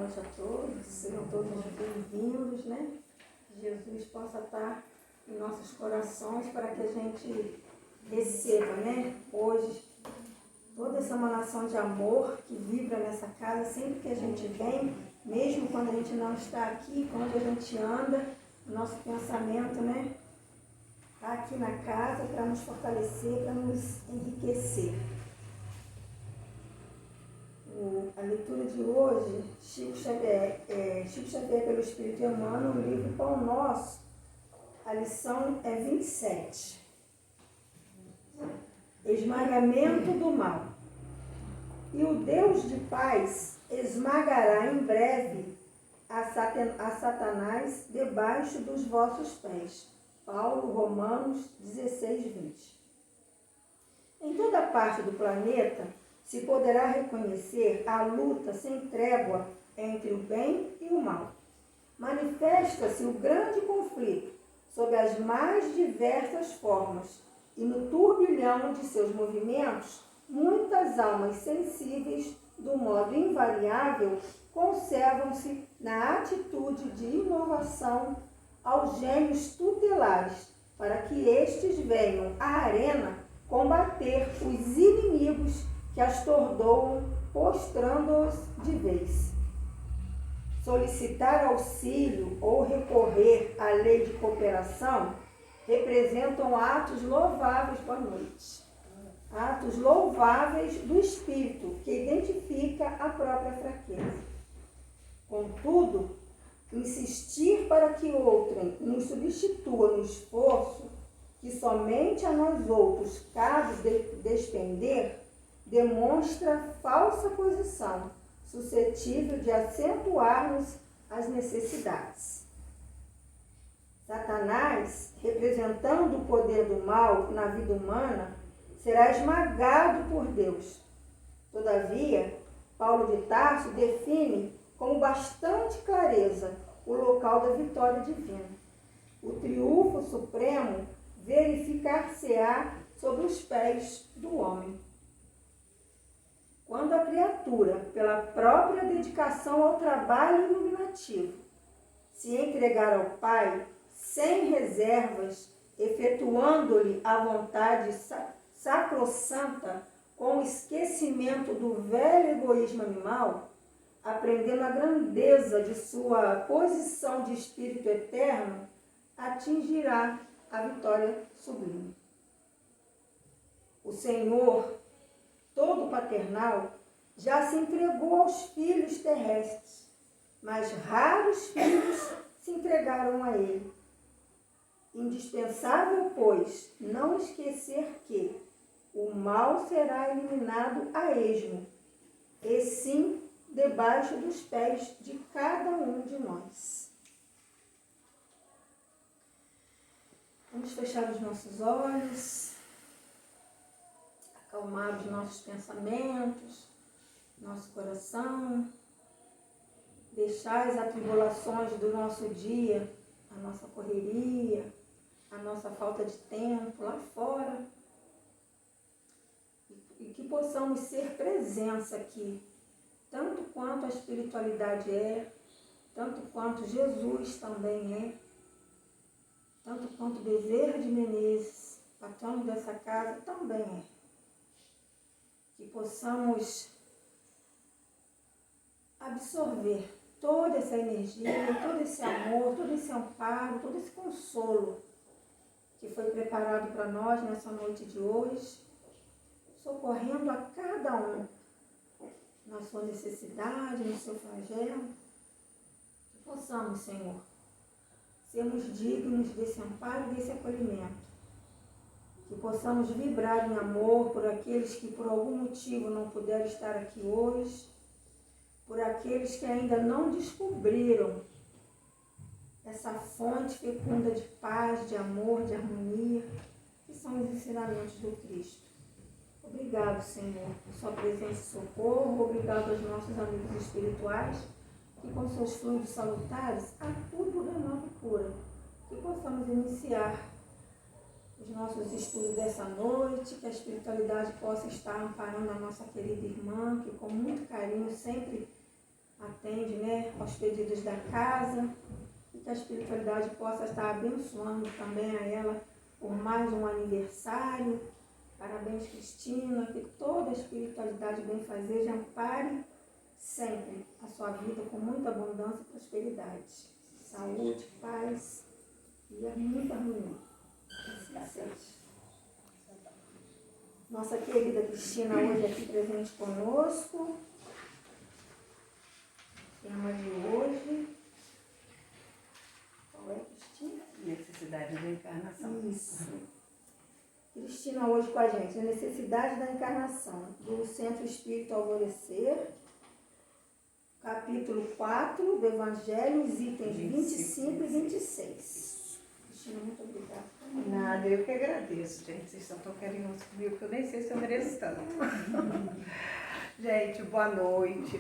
noite a todos, sejam todos bem-vindos, né? Que Jesus possa estar em nossos corações para que a gente receba, né? Hoje, toda essa emanação de amor que vibra nessa casa, sempre que a gente vem, mesmo quando a gente não está aqui, quando a gente anda, o nosso pensamento, né? Está aqui na casa para nos fortalecer, para nos enriquecer. A leitura de hoje, Chico Xavier pelo Espírito Emmanuel, no livro Pão Nosso, a lição é 27. Esmagamento do mal. E o Deus de paz esmagará em breve a Satanás debaixo dos vossos pés. Paulo, Romanos 16, 20. Em toda parte do planeta se poderá reconhecer a luta sem trégua entre o bem e o mal. Manifesta-se o grande conflito sob as mais diversas formas, e no turbilhão de seus movimentos, muitas almas sensíveis, do modo invariável, conservam-se na atitude de inovação aos gênios tutelares, para que estes venham à arena combater os inimigos que as tordoam, postrando-os de vez. Solicitar auxílio ou recorrer à lei de cooperação representam atos louváveis, boa noite, atos louváveis do espírito que identifica a própria fraqueza. Contudo, insistir para que outrem nos substitua no esforço que somente a nós outros cabe despender, demonstra falsa posição, suscetível de acentuar-nos as necessidades. Satanás, representando o poder do mal na vida humana, será esmagado por Deus. Todavia, Paulo de Tarso define com bastante clareza o local da vitória divina. O triunfo supremo verificar-se-á sobre os pés do homem. Quando a criatura, pela própria dedicação ao trabalho iluminativo, se entregar ao Pai sem reservas, efetuando-lhe a vontade sacrossanta, com o esquecimento do velho egoísmo animal, aprendendo a grandeza de sua posição de espírito eterno, atingirá a vitória sublime. O Senhor, todo paternal, já se entregou aos filhos terrestres, mas raros filhos se entregaram a ele. Indispensável, pois, não esquecer que o mal será eliminado a esmo, e sim debaixo dos pés de cada um de nós. Vamos fechar os nossos olhos, acalmar os nossos pensamentos, nosso coração, deixar as atribulações do nosso dia, a nossa correria, a nossa falta de tempo lá fora, e que possamos ser presença aqui, tanto quanto a espiritualidade é, tanto quanto Jesus também é, tanto quanto Bezerra de Menezes, patrono dessa casa, também é. Que possamos absorver toda essa energia, todo esse amor, todo esse amparo, todo esse consolo que foi preparado para nós nessa noite de hoje, socorrendo a cada um na sua necessidade, no seu flagelo. Que possamos, Senhor, sermos dignos desse amparo e desse acolhimento. Que possamos vibrar em amor por aqueles que por algum motivo não puderam estar aqui hoje, por aqueles que ainda não descobriram essa fonte fecunda de paz, de amor, de harmonia, que são os ensinamentos do Cristo. Obrigado, Senhor, por sua presença e socorro. Obrigado aos nossos amigos espirituais, que com seus fluidos salutares a tudo renova e cura. Que possamos iniciar os nossos estudos dessa noite, que a espiritualidade possa estar amparando a nossa querida irmã, que com muito carinho sempre atende, né, aos pedidos da casa, e que a espiritualidade possa estar abençoando também a ela por mais um aniversário. Parabéns, Cristina, que toda a espiritualidade benfazeja ampare sempre a sua vida com muita abundância e prosperidade. Saúde, paz e muita harmonia. Nossa querida Cristina hoje aqui presente conosco. Tema de hoje. Qual é, Cristina? Necessidade da encarnação. Isso. Cristina hoje com a gente. A necessidade da encarnação. Do Centro Espírita Alvorecer. Capítulo 4 do Evangelho, os itens 25 e 26. Cristina, muito obrigada. Nada, eu que agradeço, gente. Vocês estão tão carinhosos comigo que eu nem sei se eu mereço tanto. Gente, boa noite.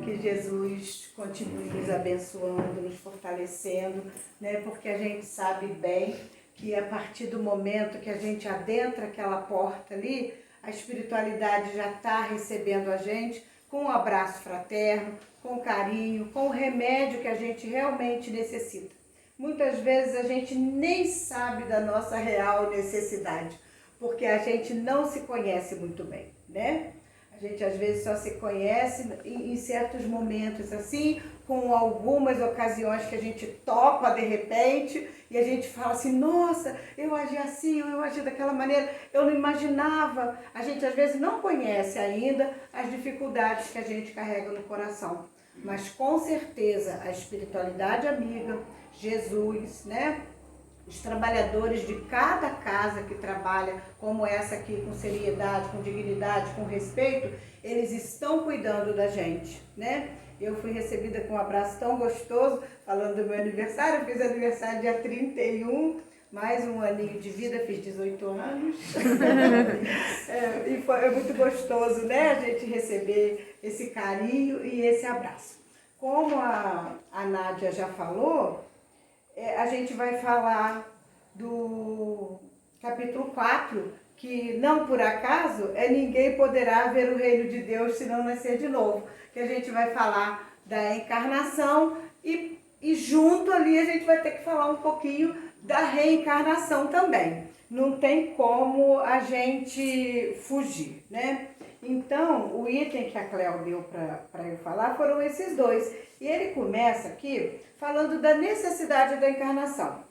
Que Jesus continue nos abençoando, nos fortalecendo, né? Porque a gente sabe bem que a partir do momento que a gente adentra aquela porta ali, a espiritualidade já está recebendo a gente com um abraço fraterno, com carinho, com o remédio que a gente realmente necessita. Muitas vezes a gente nem sabe da nossa real necessidade, porque a gente não se conhece muito bem, né? A gente às vezes só se conhece em certos momentos assim, com algumas ocasiões que a gente topa de repente e a gente fala assim, nossa, eu agi assim, eu agi daquela maneira, eu não imaginava. A gente às vezes não conhece ainda as dificuldades que a gente carrega no coração, mas com certeza a espiritualidade amiga, Jesus, né? Os trabalhadores de cada casa que trabalha, como essa aqui, com seriedade, com dignidade, com respeito, eles estão cuidando da gente, né? Eu fui recebida com um abraço tão gostoso, falando do meu aniversário. Eu fiz aniversário dia 31, mais um aninho de vida, fiz 18 anos. E foi muito gostoso, né? A gente receber esse carinho e esse abraço. Como a Nádia já falou, a gente vai falar do capítulo 4, que não por acaso ninguém poderá ver o reino de Deus se não nascer de novo. Que a gente vai falar da encarnação e junto ali a gente vai ter que falar um pouquinho da reencarnação também. Não tem como a gente fugir, né? Então, o item que a Cléo deu para eu falar foram esses dois. E ele começa aqui falando da necessidade da encarnação.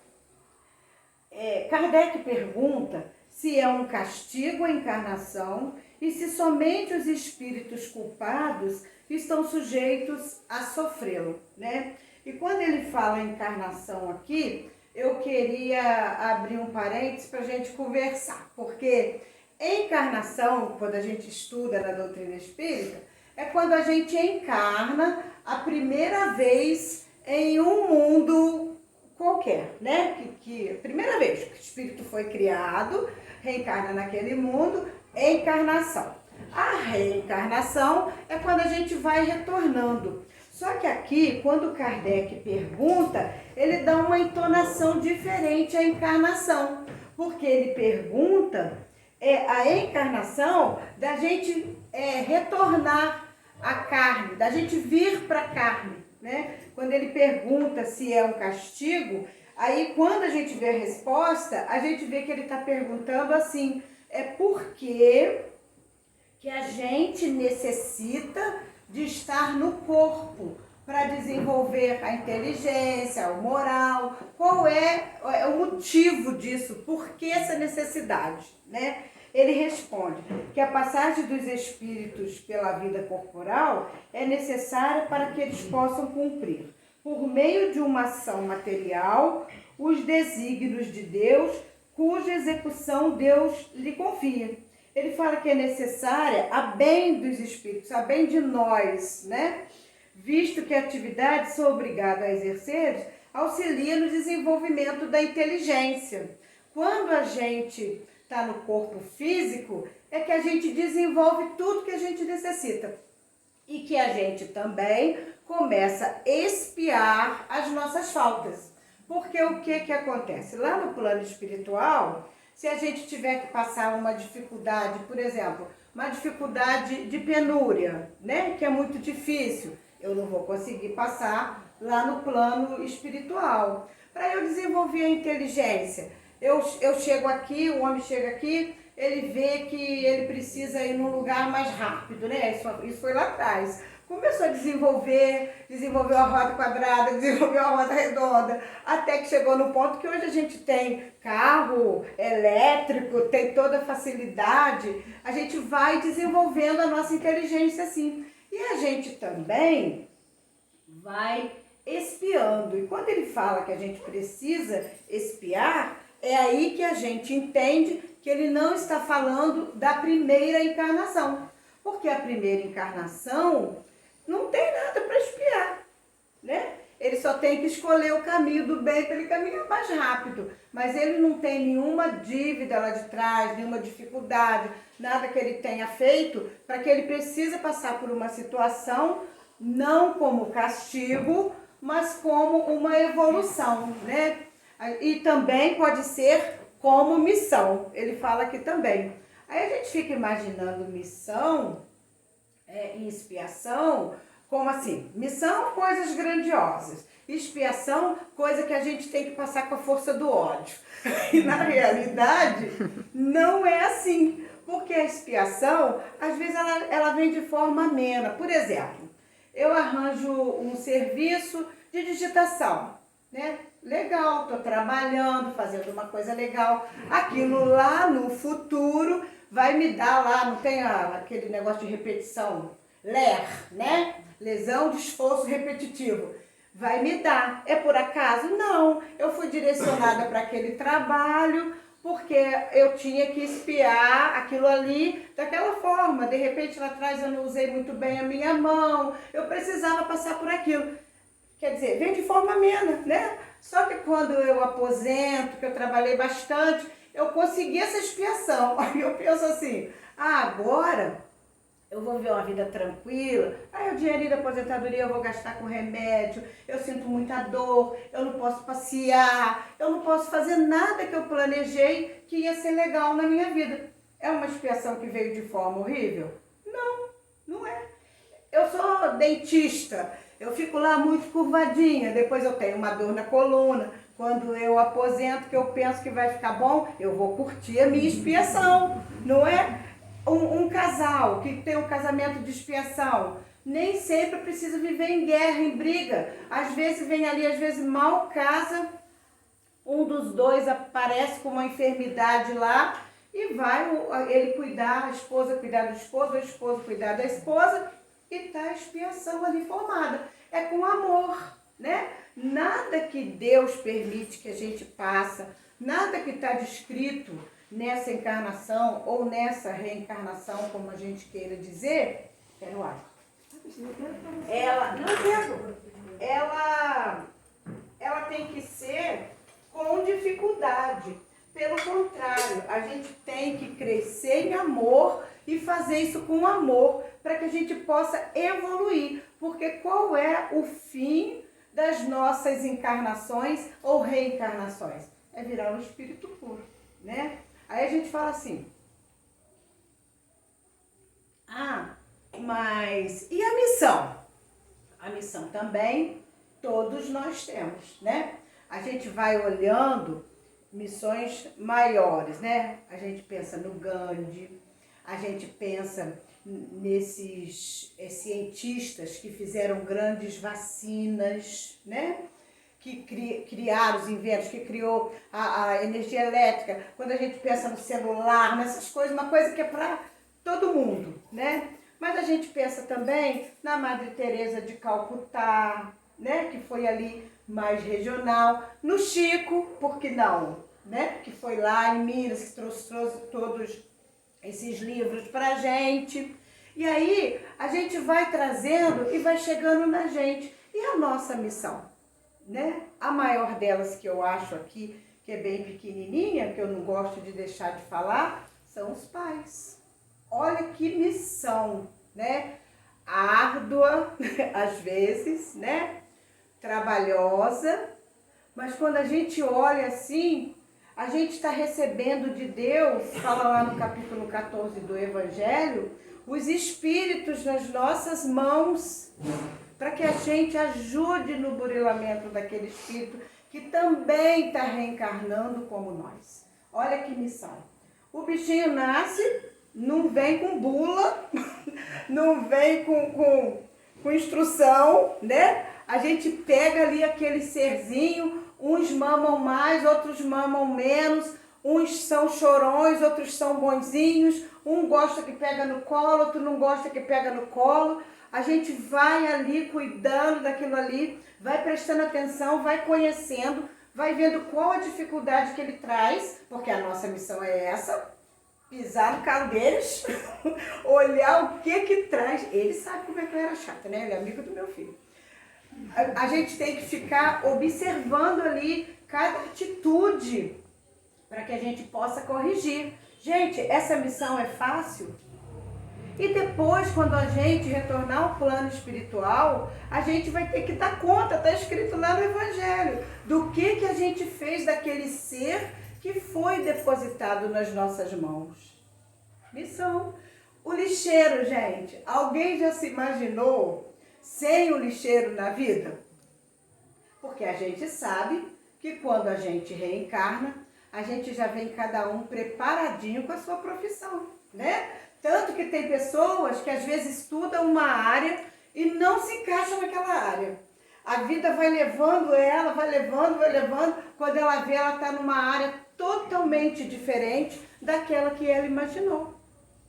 Kardec pergunta se é um castigo a encarnação e se somente os espíritos culpados estão sujeitos a sofrê-lo, né? E quando ele fala encarnação aqui, eu queria abrir um parênteses para a gente conversar, porque encarnação, quando a gente estuda na doutrina espírita, é quando a gente encarna a primeira vez em um mundo qualquer, né? Que primeira vez que o espírito foi criado, reencarna naquele mundo, encarnação. A reencarnação é quando a gente vai retornando. Só que aqui, quando Kardec pergunta, ele dá uma entonação diferente à encarnação, porque ele pergunta a encarnação da gente retornar à carne, da gente vir para a carne, né? Quando ele pergunta se é um castigo, aí quando a gente vê a resposta, a gente vê que ele está perguntando assim, por que a gente necessita de estar no corpo para desenvolver a inteligência, o moral, qual é o motivo disso, por que essa necessidade, né? Ele responde que a passagem dos espíritos pela vida corporal é necessária para que eles possam cumprir, por meio de uma ação material, os desígnios de Deus, cuja execução Deus lhe confia. Ele fala que é necessária a bem dos espíritos, a bem de nós, né? Visto que a atividade sou obrigado a exercer, auxilia no desenvolvimento da inteligência. Quando a gente está no corpo físico, é que a gente desenvolve tudo que a gente necessita. E que a gente também começa a expiar as nossas faltas. Porque o que acontece? Lá no plano espiritual, se a gente tiver que passar uma dificuldade, por exemplo, uma dificuldade de penúria, né? Que é muito difícil. eu não vou conseguir passar lá no plano espiritual. Para eu desenvolver a inteligência, eu chego aqui, o homem chega aqui, ele vê que ele precisa ir num lugar mais rápido, né? Isso foi lá atrás. Começou a desenvolveu a roda quadrada, desenvolveu a roda redonda, até que chegou no ponto que hoje a gente tem carro elétrico, tem toda a facilidade, a gente vai desenvolvendo a nossa inteligência assim. E a gente também vai espiando. E quando ele fala que a gente precisa espiar, é aí que a gente entende que ele não está falando da primeira encarnação. Porque a primeira encarnação não tem nada para espiar, né? Ele só tem que escolher o caminho do bem para ele caminhar mais rápido. Mas ele não tem nenhuma dívida lá de trás, nenhuma dificuldade, nada que ele tenha feito para que ele precise passar por uma situação não como castigo, mas como uma evolução, né? E também pode ser como missão. Ele fala aqui também. Aí a gente fica imaginando missão e expiação, como assim? Missão, coisas grandiosas. Expiação, coisa que a gente tem que passar com a força do ódio. E na realidade, não é assim. Porque a expiação, às vezes, ela vem de forma amena. Por exemplo, eu arranjo um serviço de digitação, né? Legal, estou trabalhando, fazendo uma coisa legal. Aquilo lá no futuro vai me dar lá, não tem aquele negócio de repetição, LER, né? Lesão de esforço repetitivo. Vai me dar. É por acaso? Não. Eu fui direcionada para aquele trabalho porque eu tinha que espiar aquilo ali daquela forma. De repente lá atrás eu não usei muito bem a minha mão, eu precisava passar por aquilo. Quer dizer, vem de forma amena, né? Só que quando eu aposento, que eu trabalhei bastante, eu consegui essa expiação. Aí eu penso assim, agora eu vou viver uma vida tranquila, aí o dinheirinho da aposentadoria eu vou gastar com remédio, eu sinto muita dor, eu não posso passear, eu não posso fazer nada que eu planejei que ia ser legal na minha vida. É uma expiação que veio de forma horrível? Não, não é. Eu sou dentista, eu fico lá muito curvadinha, depois eu tenho uma dor na coluna. Quando eu aposento, que eu penso que vai ficar bom, eu vou curtir a minha expiação, não é? Um casal que tem um casamento de expiação, nem sempre precisa viver em guerra, em briga. Às vezes vem ali, às vezes mal casa, um dos dois aparece com uma enfermidade lá e vai ele cuidar, a esposa cuidar do esposo, a esposa cuidar da esposa e tá a expiação ali formada. É com amor, né? Nada que Deus permite que a gente passe, nada que está descrito nessa encarnação ou nessa reencarnação, como a gente queira dizer, quero água. Ela tem que ser com dificuldade. Pelo contrário, a gente tem que crescer em amor e fazer isso com amor para que a gente possa evoluir. Porque qual é o fim das nossas encarnações ou reencarnações? É virar um espírito puro, né? Aí a gente fala assim, mas e a missão? A missão também todos nós temos, né? A gente vai olhando missões maiores, né? A gente pensa no Gandhi, a gente pensa nesses cientistas que fizeram grandes vacinas, né? Que criaram os inventos, que criou a energia elétrica. Quando a gente pensa no celular, nessas coisas, uma coisa que é para todo mundo, né? Mas a gente pensa também na Madre Teresa de Calcutá, né? Que foi ali mais regional. No Chico, por que não? Né? Que foi lá em Minas, que trouxe todos esses livros para a gente. E aí a gente vai trazendo e vai chegando na gente. E a nossa missão? Né? A maior delas que eu acho aqui, que é bem pequenininha, que eu não gosto de deixar de falar, são os pais. Olha que missão, né? Árdua, às vezes, né? Trabalhosa, mas quando a gente olha assim, a gente está recebendo de Deus, fala lá no capítulo 14 do Evangelho, os espíritos nas nossas mãos para que a gente ajude no burilamento daquele espírito que também está reencarnando como nós. Olha que missão. O bichinho nasce, não vem com bula, não vem com instrução, né? A gente pega ali aquele serzinho, uns mamam mais, outros mamam menos, uns são chorões, outros são bonzinhos, um gosta que pega no colo, outro não gosta que pega no colo. A gente vai ali cuidando daquilo ali, vai prestando atenção, vai conhecendo, vai vendo qual a dificuldade que ele traz, porque a nossa missão é essa, pisar no calo deles, olhar o que traz. Ele sabe como é que eu era chata, né? Ele é amigo do meu filho. A gente tem que ficar observando ali cada atitude para que a gente possa corrigir. Gente, essa missão é fácil? E depois, quando a gente retornar ao plano espiritual, a gente vai ter que dar conta, está escrito lá no Evangelho, do que a gente fez daquele ser que foi depositado nas nossas mãos. Missão. O lixeiro, gente, alguém já se imaginou sem o lixeiro na vida? Porque a gente sabe que quando a gente reencarna, a gente já vem cada um preparadinho com a sua profissão, né? Tanto que tem pessoas que às vezes estudam uma área e não se encaixam naquela área. A vida vai levando ela, vai levando. Quando ela vê, ela está numa área totalmente diferente daquela que ela imaginou,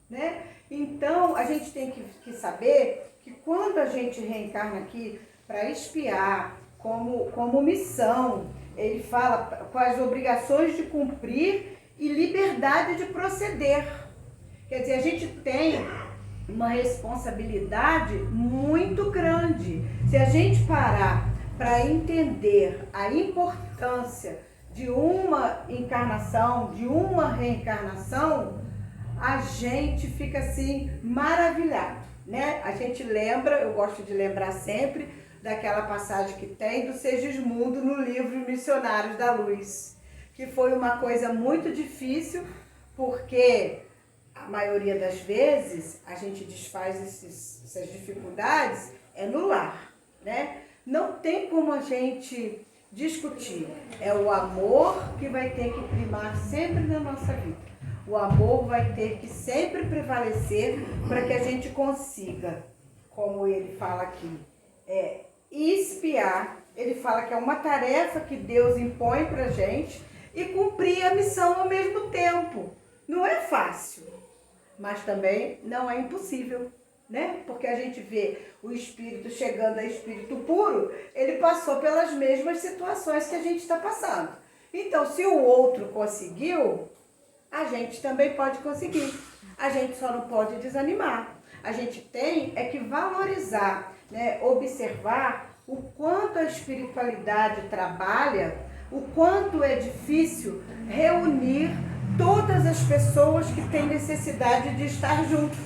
né? Então, a gente tem que saber que quando a gente reencarna aqui para expiar como missão, ele fala com as obrigações de cumprir e liberdade de proceder. Quer dizer, a gente tem uma responsabilidade muito grande. Se a gente parar para entender a importância de uma encarnação, de uma reencarnação, a gente fica assim maravilhado, né? A gente lembra, eu gosto de lembrar sempre daquela passagem que tem do Segismundo no livro Missionários da Luz, que foi uma coisa muito difícil, porque a maioria das vezes a gente desfaz essas dificuldades no lar, né? Não tem como a gente discutir. É o amor que vai ter que primar sempre na nossa vida. O amor vai ter que sempre prevalecer para que a gente consiga, como ele fala aqui, expiar. Ele fala que é uma tarefa que Deus impõe para a gente e cumprir a missão ao mesmo tempo. Não é fácil, mas também não é impossível, né? Porque a gente vê o espírito chegando a espírito puro, ele passou pelas mesmas situações que a gente está passando. Então, se o outro conseguiu, a gente também pode conseguir. A gente só não pode desanimar. A gente tem que valorizar, né? Observar o quanto a espiritualidade trabalha, o quanto é difícil reunir todas as pessoas que têm necessidade de estar juntos.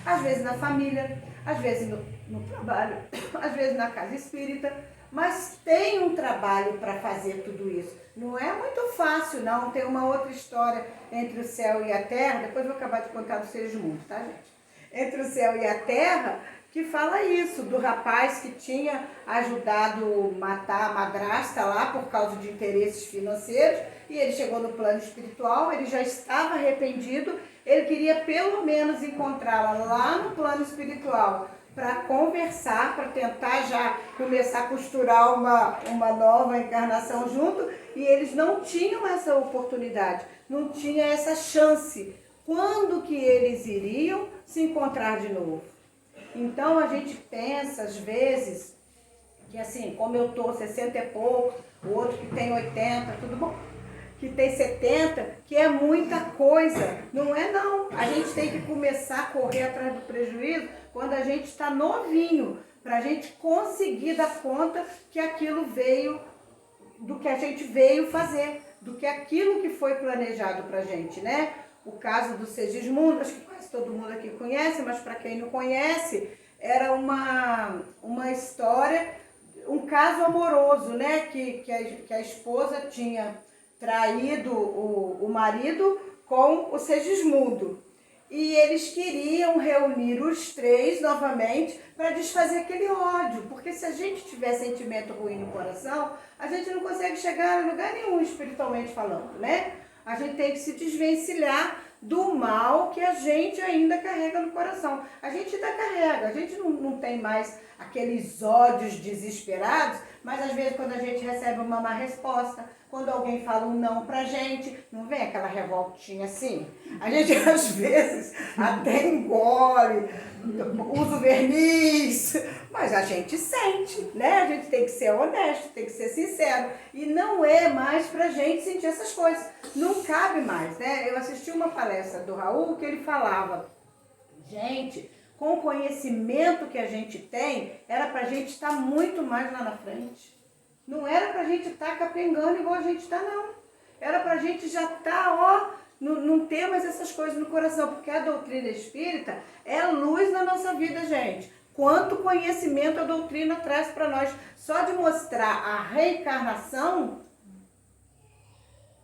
Às vezes na família, às vezes no trabalho, às vezes na casa espírita, mas tem um trabalho para fazer tudo isso. Não é muito fácil, não. Tem uma outra história entre o céu e a terra, depois vou acabar de contar do Segismundo, tá, gente? Entre o céu e a terra, que fala isso, do rapaz que tinha ajudado matar a madrasta lá por causa de interesses financeiros, e ele chegou no plano espiritual, ele já estava arrependido, ele queria pelo menos encontrá-la lá no plano espiritual para conversar, para tentar já começar a costurar uma nova encarnação junto, e eles não tinham essa oportunidade, não tinham essa chance. Quando que eles iriam se encontrar de novo? Então a gente pensa às vezes que assim, como eu tô 60 e pouco, o outro que tem 80, tudo bom? Que tem 70, que é muita coisa. Não é não. A gente tem que começar a correr atrás do prejuízo quando a gente está novinho, para a gente conseguir dar conta que aquilo veio, do que a gente veio fazer, do que aquilo que foi planejado para a gente, né? O caso do Segismundo, acho que quase todo mundo aqui conhece, mas para quem não conhece, era uma história, um caso amoroso, né? Que a esposa tinha traído o marido com o Segismundo. E eles queriam reunir os três novamente para desfazer aquele ódio. Porque se a gente tiver sentimento ruim no coração, a gente não consegue chegar a lugar nenhum espiritualmente falando, né? A gente tem que se desvencilhar do mal que a gente ainda carrega no coração. A gente ainda carrega, a gente não tem mais aqueles ódios desesperados, mas às vezes quando a gente recebe uma má resposta, quando alguém fala um não pra gente, não vem aquela revoltinha assim? A gente às vezes até engole, usa o verniz, mas a gente sente, né? A gente tem que ser honesto, tem que ser sincero. E não é mais pra gente sentir essas coisas. Não cabe mais, né? Eu assisti uma palestra do Raul que ele falava, gente, com o conhecimento que a gente tem, era pra gente estar muito mais lá na frente. Não era pra gente estar capengando igual a gente está, não. Era pra gente já estar, não ter mais essas coisas no coração, porque a doutrina espírita é a luz na nossa vida, gente. Quanto conhecimento a doutrina traz para nós. Só de mostrar a reencarnação,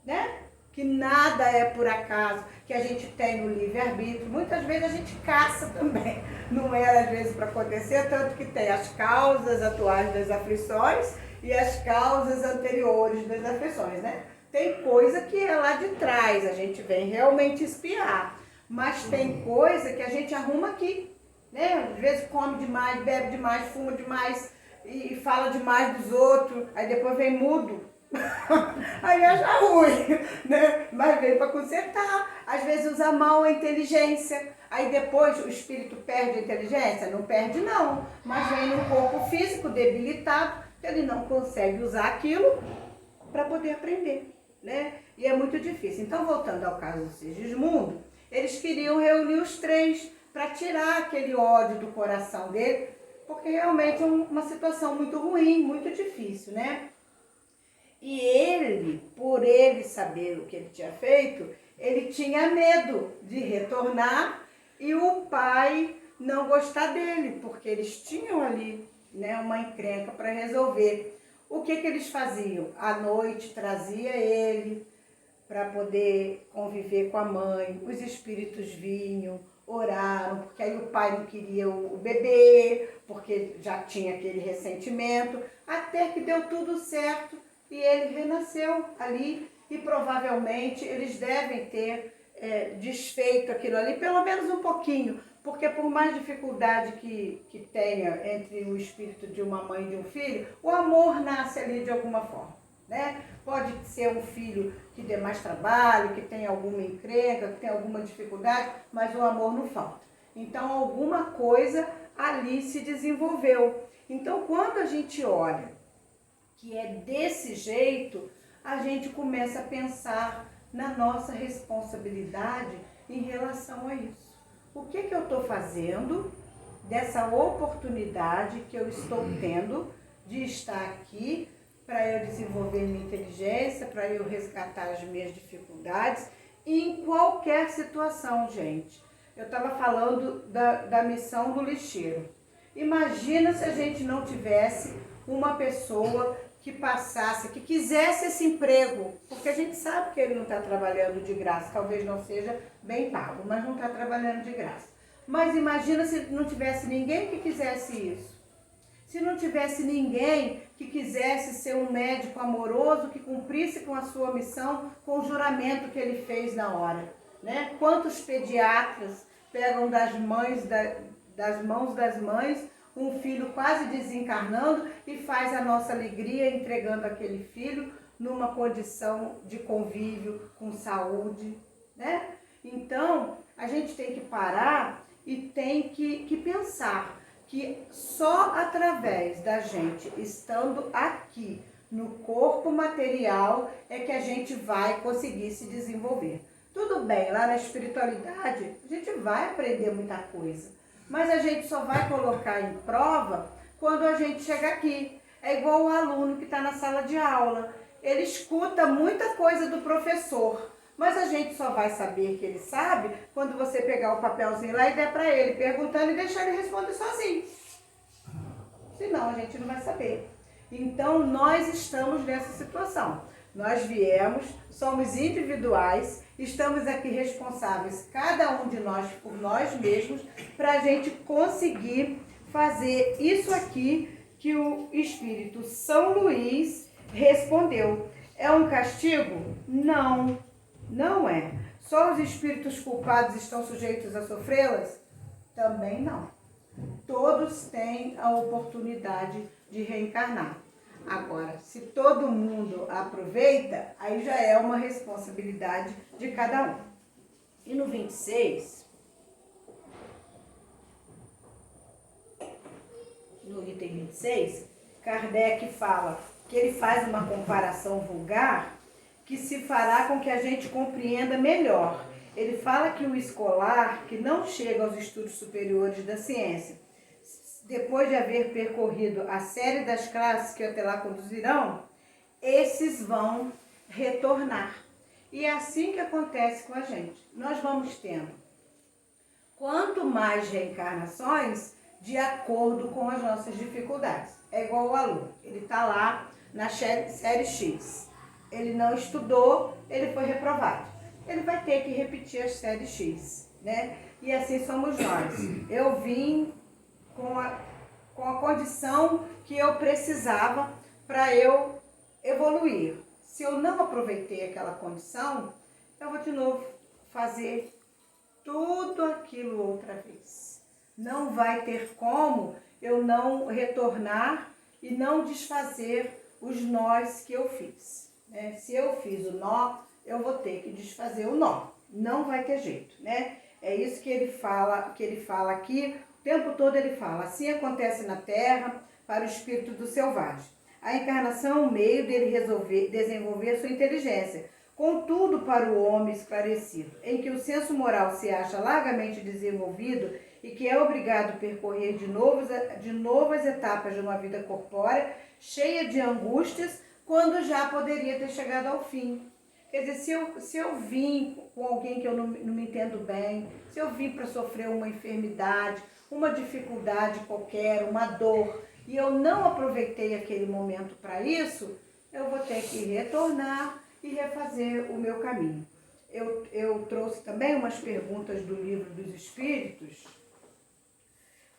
né? Que nada é por acaso, que a gente tem no livre-arbítrio. Muitas vezes a gente caça também. Não era às vezes para acontecer, tanto que tem as causas atuais das aflições e as causas anteriores das aflições, né? Tem coisa que é lá de trás, a gente vem realmente espiar. Mas tem coisa que a gente arruma aqui, né? Às vezes come demais, bebe demais, fuma demais e fala demais dos outros, aí depois vem mudo. Aí acha ruim, né? Mas vem para consertar. Às vezes usa mal a inteligência. Aí depois o espírito perde a inteligência? Não perde não, mas vem no corpo físico debilitado, ele não consegue usar aquilo para poder aprender, né? E é muito difícil. Então, voltando ao caso do Sigismundo, eles queriam reunir os três para tirar aquele ódio do coração dele, porque realmente é uma situação muito ruim, muito difícil, né? E ele, por ele saber o que ele tinha feito, ele tinha medo de retornar e o pai não gostar dele, porque eles tinham ali, né, uma encrenca para resolver. O que eles faziam? À noite trazia ele para poder conviver com a mãe, os espíritos vinham, oraram, porque aí o pai não queria o bebê, porque já tinha aquele ressentimento, até que deu tudo certo e ele renasceu ali e provavelmente eles devem ter desfeito aquilo ali, pelo menos um pouquinho, porque por mais dificuldade que tenha entre o espírito de uma mãe e de um filho, o amor nasce ali de alguma forma, né? Pode ser um filho que dê mais trabalho, que tenha alguma encrenca, que tenha alguma dificuldade, mas o amor não falta. Então alguma coisa ali se desenvolveu. Então quando a gente olha que é desse jeito, a gente começa a pensar na nossa responsabilidade em relação a isso. O que eu estou fazendo dessa oportunidade que eu estou tendo de estar aqui para eu desenvolver minha inteligência, para eu resgatar as minhas dificuldades em qualquer situação, gente. Eu estava falando da missão do lixeiro. Imagina se a gente não tivesse uma pessoa que passasse, que quisesse esse emprego, porque a gente sabe que ele não está trabalhando de graça, talvez não seja bem pago, mas não está trabalhando de graça. Mas imagina se não tivesse ninguém que quisesse isso. Se não tivesse ninguém que quisesse ser um médico amoroso, que cumprisse com a sua missão, com o juramento que ele fez na hora, né? Quantos pediatras pegam das mãos das mães um filho quase desencarnando e faz a nossa alegria entregando aquele filho numa condição de convívio, com saúde, né? Então, a gente tem que parar e tem que pensar que só através da gente estando aqui no corpo material é que a gente vai conseguir se desenvolver. Tudo bem, lá na espiritualidade a gente vai aprender muita coisa, mas a gente só vai colocar em prova quando a gente chega aqui. É igual o aluno que está na sala de aula. Ele escuta muita coisa do professor, mas a gente só vai saber que ele sabe quando você pegar o papelzinho lá e der para ele, perguntando e deixar ele responder sozinho. Senão a gente não vai saber. Então nós estamos nessa situação. Nós viemos, somos individuais, estamos aqui responsáveis, cada um de nós, por nós mesmos, para a gente conseguir fazer isso aqui que o Espírito São Luís respondeu. É um castigo? Não, não é. Só os espíritos culpados estão sujeitos a sofrê-las? Também não. Todos têm a oportunidade de reencarnar. Agora, se todo mundo aproveita, aí já é uma responsabilidade de cada um. E no 26, no item 26, Kardec fala que ele faz uma comparação vulgar que se fará com que a gente compreenda melhor. Ele fala que o escolar que não chega aos estudos superiores da ciência, depois de haver percorrido a série das classes que até lá conduzirão, esses vão retornar. E é assim que acontece com a gente. Nós vamos tendo quanto mais reencarnações, de acordo com as nossas dificuldades. É igual o aluno, ele está lá na série X. Ele não estudou, ele foi reprovado. Ele vai ter que repetir a série X, né? E assim somos nós. Eu vim com a condição que eu precisava para eu evoluir. Se eu não aproveitei aquela condição, eu vou de novo fazer tudo aquilo outra vez. Não vai ter como eu não retornar e não desfazer os nós que eu fiz, né? Se eu fiz o nó, eu vou ter que desfazer o nó. Não vai ter jeito, né? É isso que ele fala aqui. O tempo todo ele fala, assim acontece na Terra para o espírito do selvagem. A encarnação é um meio dele desenvolver sua inteligência. Contudo, para o homem esclarecido, em que o senso moral se acha largamente desenvolvido e que é obrigado a percorrer de novas etapas de uma vida corpórea, cheia de angústias, quando já poderia ter chegado ao fim. Quer dizer, se eu vim com alguém que eu não me entendo bem, se eu vim para sofrer uma enfermidade, uma dificuldade qualquer, uma dor, e eu não aproveitei aquele momento para isso, eu vou ter que retornar e refazer o meu caminho. Eu trouxe também umas perguntas do Livro dos Espíritos,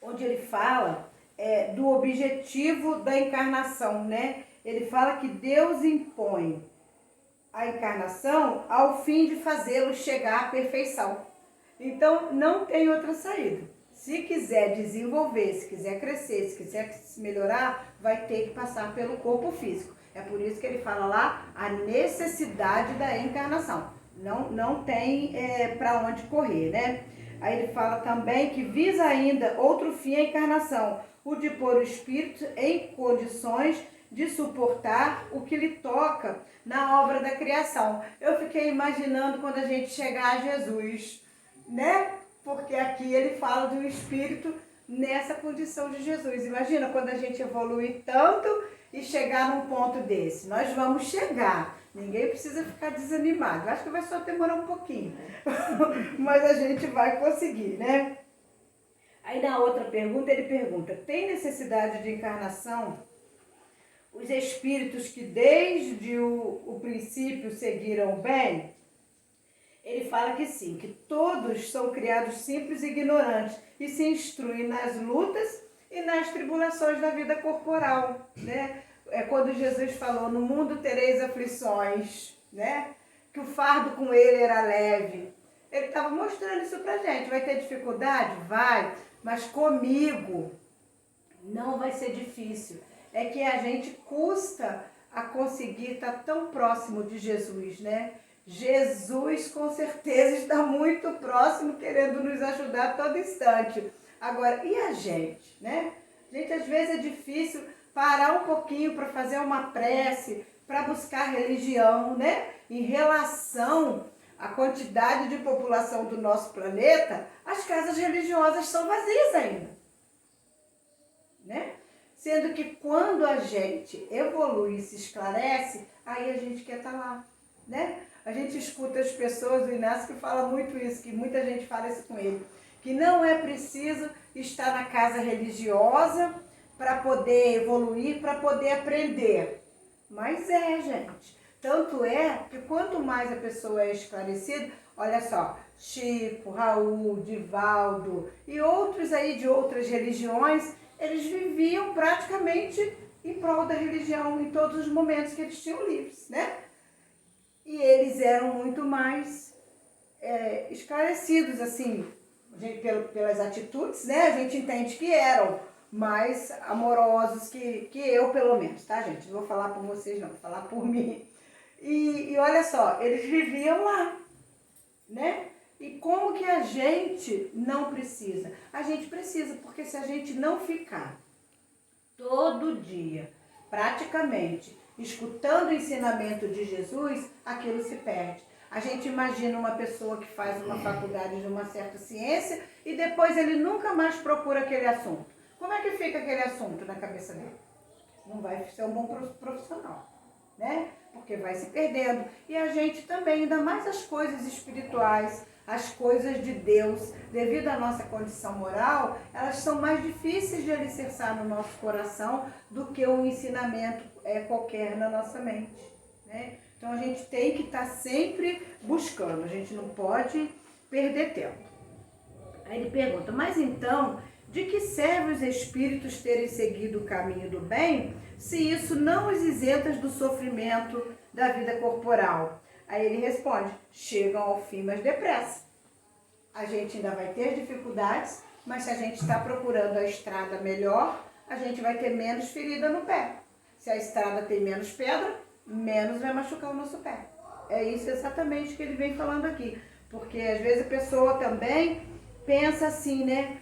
onde ele fala do objetivo da encarnação, né? Ele fala que Deus impõe a encarnação ao fim de fazê-lo chegar à perfeição. Então, não tem outra saída. Se quiser desenvolver, se quiser crescer, se quiser se melhorar, vai ter que passar pelo corpo físico. É por isso que ele fala lá a necessidade da encarnação. Não tem para onde correr, né? Aí ele fala também que visa ainda outro fim a encarnação, o de pôr o espírito em condições de suportar o que lhe toca na obra da criação. Eu fiquei imaginando quando a gente chegar a Jesus, né? Porque aqui ele fala do espírito nessa condição de Jesus. Imagina quando a gente evoluir tanto e chegar num ponto desse. Nós vamos chegar. Ninguém precisa ficar desanimado. Acho que vai só demorar um pouquinho. Mas a gente vai conseguir, né? Aí na outra pergunta ele pergunta, tem necessidade de encarnação os espíritos que desde o princípio seguiram o bem? Ele fala que sim, que todos são criados simples e ignorantes e se instruem nas lutas e nas tribulações da vida corporal, né? É quando Jesus falou, no mundo tereis aflições, né? Que o fardo com ele era leve. Ele estava mostrando isso pra gente. Vai ter dificuldade? Vai, mas comigo não vai ser difícil. É que a gente custa a conseguir estar tão próximo de Jesus, né? Jesus com certeza está muito próximo, querendo nos ajudar a todo instante. Agora, e a gente, né? Gente, às vezes é difícil parar um pouquinho para fazer uma prece, para buscar religião, né? Em relação à quantidade de população do nosso planeta, as casas religiosas são vazias ainda, né? Sendo que quando a gente evolui e se esclarece, aí a gente quer estar lá, né? A gente escuta as pessoas, o Inácio que fala muito isso, que muita gente fala isso com ele, que não é preciso estar na casa religiosa para poder evoluir, para poder aprender. Mas gente, Tanto é que quanto mais a pessoa é esclarecida, olha só, Chico, Raul, Divaldo e outros aí de outras religiões, eles viviam praticamente em prol da religião em todos os momentos que eles tinham livres, né? E eles eram muito mais esclarecidos, assim, pelas atitudes, né? A gente entende que eram mais amorosos que eu, pelo menos, tá, gente? Não vou falar por vocês, não, vou falar por mim. E olha só, eles viviam lá, né? E como que a gente não precisa? A gente precisa, porque se a gente não ficar todo dia, praticamente, escutando o ensinamento de Jesus, aquilo se perde. A gente imagina uma pessoa que faz uma faculdade de uma certa ciência e depois ele nunca mais procura aquele assunto. Como é que fica aquele assunto na cabeça dele? Não vai ser um bom profissional, né? Porque vai se perdendo. E a gente também, ainda mais as coisas espirituais, as coisas de Deus, devido à nossa condição moral, elas são mais difíceis de alicerçar no nosso coração do que um ensinamento qualquer na nossa mente, né? Então a gente tem que estar sempre buscando, a gente não pode perder tempo. Aí ele pergunta, mas então, de que serve os espíritos terem seguido o caminho do bem, se isso não os isenta do sofrimento da vida corporal? Aí ele responde, chegam ao fim, mas depressa. A gente ainda vai ter dificuldades, mas se a gente está procurando a estrada melhor, a gente vai ter menos ferida no pé. Se a estrada tem menos pedra, menos vai machucar o nosso pé. É isso exatamente que ele vem falando aqui. Porque às vezes a pessoa também pensa assim, né?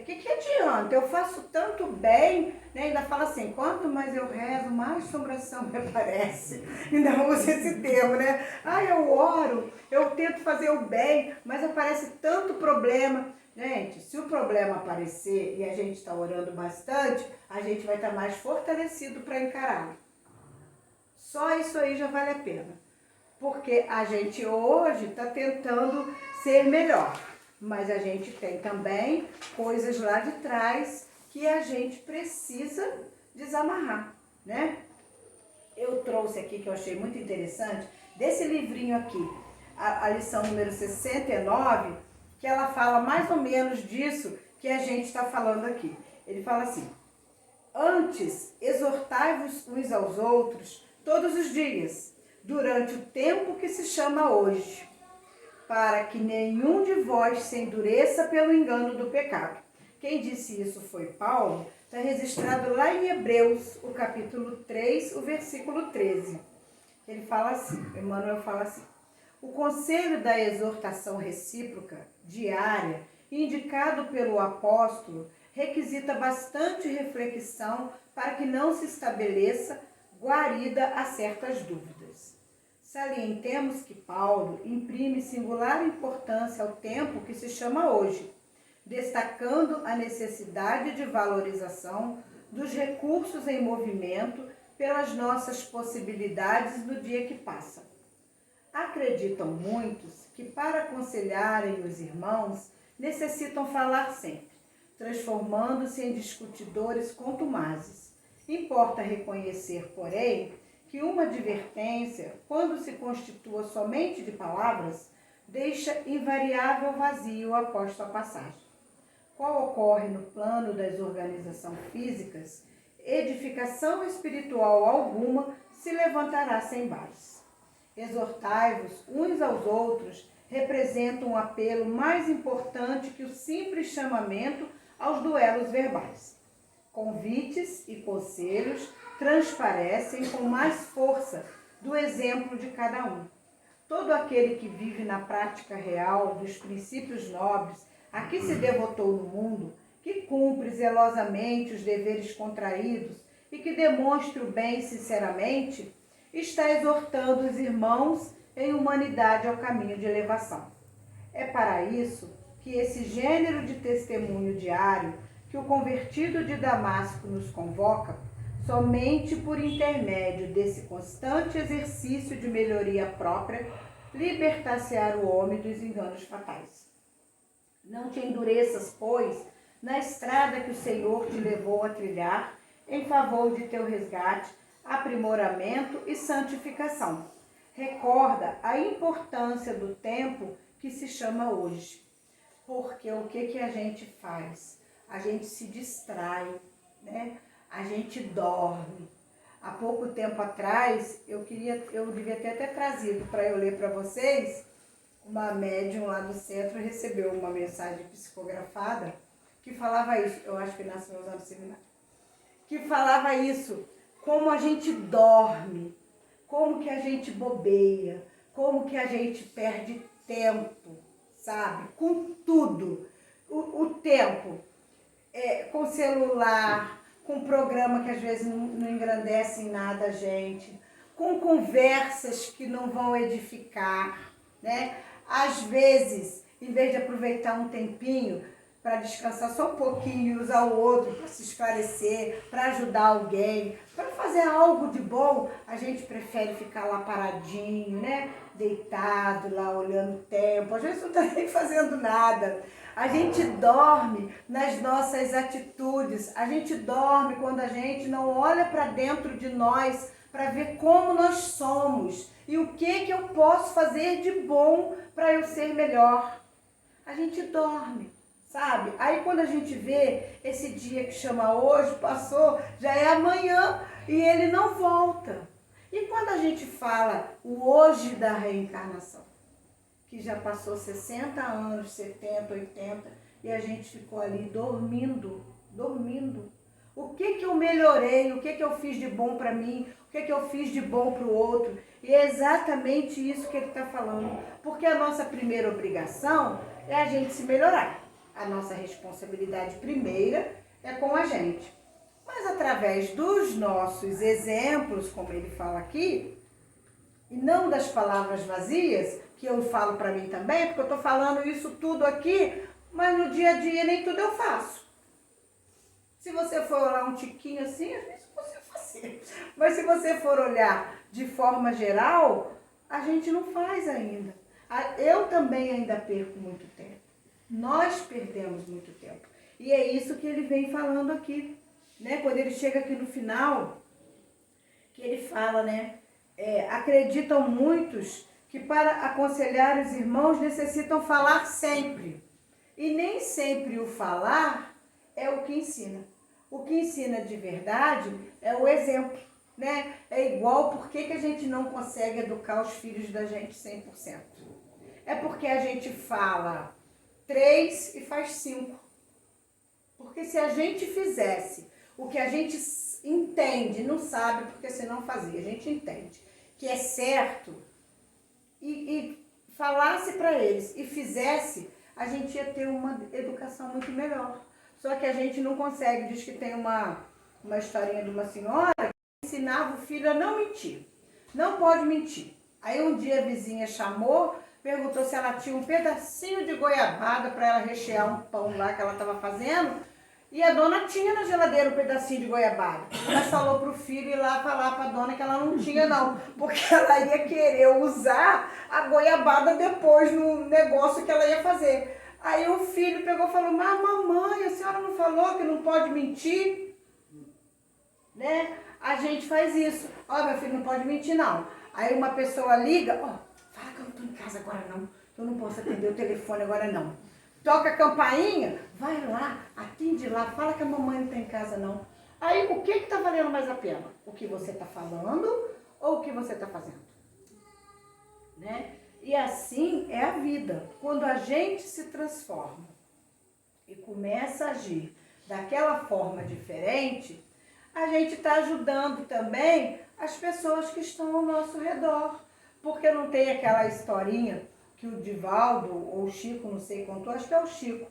Que adianta? Eu faço tanto bem, né? Ainda fala assim, quanto mais eu rezo, mais assombração me aparece. Ainda usa esse termo, né? Eu oro, eu tento fazer o bem, mas aparece tanto problema. Gente, se o problema aparecer e a gente está orando bastante, a gente vai estar mais fortalecido para encará-lo. Só isso aí já vale a pena. Porque a gente hoje está tentando ser melhor. Mas a gente tem também coisas lá de trás que a gente precisa desamarrar, né? Eu trouxe aqui, que eu achei muito interessante, desse livrinho aqui, a lição número 69, que ela fala mais ou menos disso que a gente está falando aqui. Ele fala assim, antes exortai-vos uns aos outros todos os dias, durante o tempo que se chama hoje, para que nenhum de vós se endureça pelo engano do pecado. Quem disse isso foi Paulo, está registrado lá em Hebreus, o capítulo 3, o versículo 13. Ele fala assim, Emmanuel fala assim, o conselho da exortação recíproca, diária, indicado pelo apóstolo, requisita bastante reflexão para que não se estabeleça guarida a certas dúvidas. Salientemos que Paulo imprime singular importância ao tempo que se chama hoje, destacando a necessidade de valorização dos recursos em movimento pelas nossas possibilidades no dia que passa. Acreditam muitos que para aconselharem os irmãos necessitam falar sempre, transformando-se em discutidores contumazes. Importa reconhecer, porém, que uma advertência, quando se constitua somente de palavras, deixa invariável vazio após sua passagem. Qual ocorre no plano das organizações físicas, edificação espiritual alguma se levantará sem base. Exortai-vos uns aos outros representa um apelo mais importante que o simples chamamento aos duelos verbais. Convites e conselhos transparecem com mais força do exemplo de cada um. Todo aquele que vive na prática real dos princípios nobres a que se devotou no mundo, que cumpre zelosamente os deveres contraídos e que demonstre o bem sinceramente, está exortando os irmãos em humanidade ao caminho de elevação. É para isso que esse gênero de testemunho diário que o convertido de Damasco nos convoca, somente por intermédio desse constante exercício de melhoria própria, libertar-se-á o homem dos enganos fatais. Não te endureças, pois, na estrada que o Senhor te levou a trilhar, em favor de teu resgate, aprimoramento e santificação. Recorda a importância do tempo que se chama hoje. Porque o que a gente faz? A gente se distrai, né? A gente dorme. Há pouco tempo atrás, eu devia ter até trazido para eu ler para vocês, uma médium lá do centro recebeu uma mensagem psicografada que falava isso, eu acho que nasceu nos anos seminário, que falava isso, como a gente dorme, como que a gente bobeia, como que a gente perde tempo, sabe? Com tudo. O tempo, com celular, com programa que às vezes não engrandece em nada a gente, com conversas que não vão edificar, né? Às vezes, em vez de aproveitar um tempinho para descansar só um pouquinho e usar o outro para se esclarecer, para ajudar alguém, para fazer algo de bom, a gente prefere ficar lá paradinho, né? Deitado lá, olhando o tempo, às vezes não está nem fazendo nada. A gente dorme nas nossas atitudes, a gente dorme quando a gente não olha para dentro de nós para ver como nós somos e o que eu posso fazer de bom para eu ser melhor. A gente dorme, sabe? Aí quando a gente vê esse dia que chama hoje, passou, já é amanhã e ele não volta. E quando a gente fala o hoje da reencarnação, que já passou 60 anos, 70, 80, e a gente ficou ali dormindo. O que eu melhorei, o que eu fiz de bom para mim, o que eu fiz de bom para o outro. E é exatamente isso que ele está falando. Porque a nossa primeira obrigação é a gente se melhorar. A nossa responsabilidade primeira é com a gente. Mas através dos nossos exemplos, como ele fala aqui, e não das palavras vazias, que eu falo para mim também, porque eu estou falando isso tudo aqui, mas no dia a dia nem tudo eu faço. Se você for olhar um tiquinho assim, às vezes você fazer. Mas se você for olhar de forma geral, a gente não faz ainda. Eu também ainda perco muito tempo. Nós perdemos muito tempo. E é isso que ele vem falando aqui, né? Quando ele chega aqui no final, que ele fala, né? Acreditam muitos que para aconselhar os irmãos necessitam falar sempre. E nem sempre o falar é o que ensina. O que ensina de verdade é o exemplo, né? É igual por que a gente não consegue educar os filhos da gente 100%. É porque a gente fala 3 e faz 5. Porque se a gente fizesse o que a gente entende, não sabe porque senão fazia, a gente entende que é certo e falasse para eles e fizesse, a gente ia ter uma educação muito melhor. Só que a gente não consegue. Diz que tem uma historinha de uma senhora que ensinava o filho a não mentir. Não pode mentir. Aí um dia a vizinha chamou, perguntou se ela tinha um pedacinho de goiabada para ela rechear um pão lá que ela estava fazendo. E a dona tinha na geladeira um pedacinho de goiabada. Ela falou para o filho ir lá falar para a dona que ela não tinha não, porque ela ia querer usar a goiabada depois no negócio que ela ia fazer. Aí o filho pegou e falou, mas mamãe, a senhora não falou que não pode mentir? Né? A gente faz isso. Ó, meu filho, não pode mentir não. Aí uma pessoa liga, fala que eu não estou em casa agora não, eu não posso atender o telefone agora não. Toca a campainha, vai lá, atende lá, fala que a mamãe não está em casa não. Aí o que está valendo mais a pena? O que você está falando ou o que você está fazendo? Né? E assim é a vida. Quando a gente se transforma e começa a agir daquela forma diferente, a gente está ajudando também as pessoas que estão ao nosso redor. Porque não tem aquela historinha que o Divaldo ou o Chico, não sei, contou, acho que é o Chico,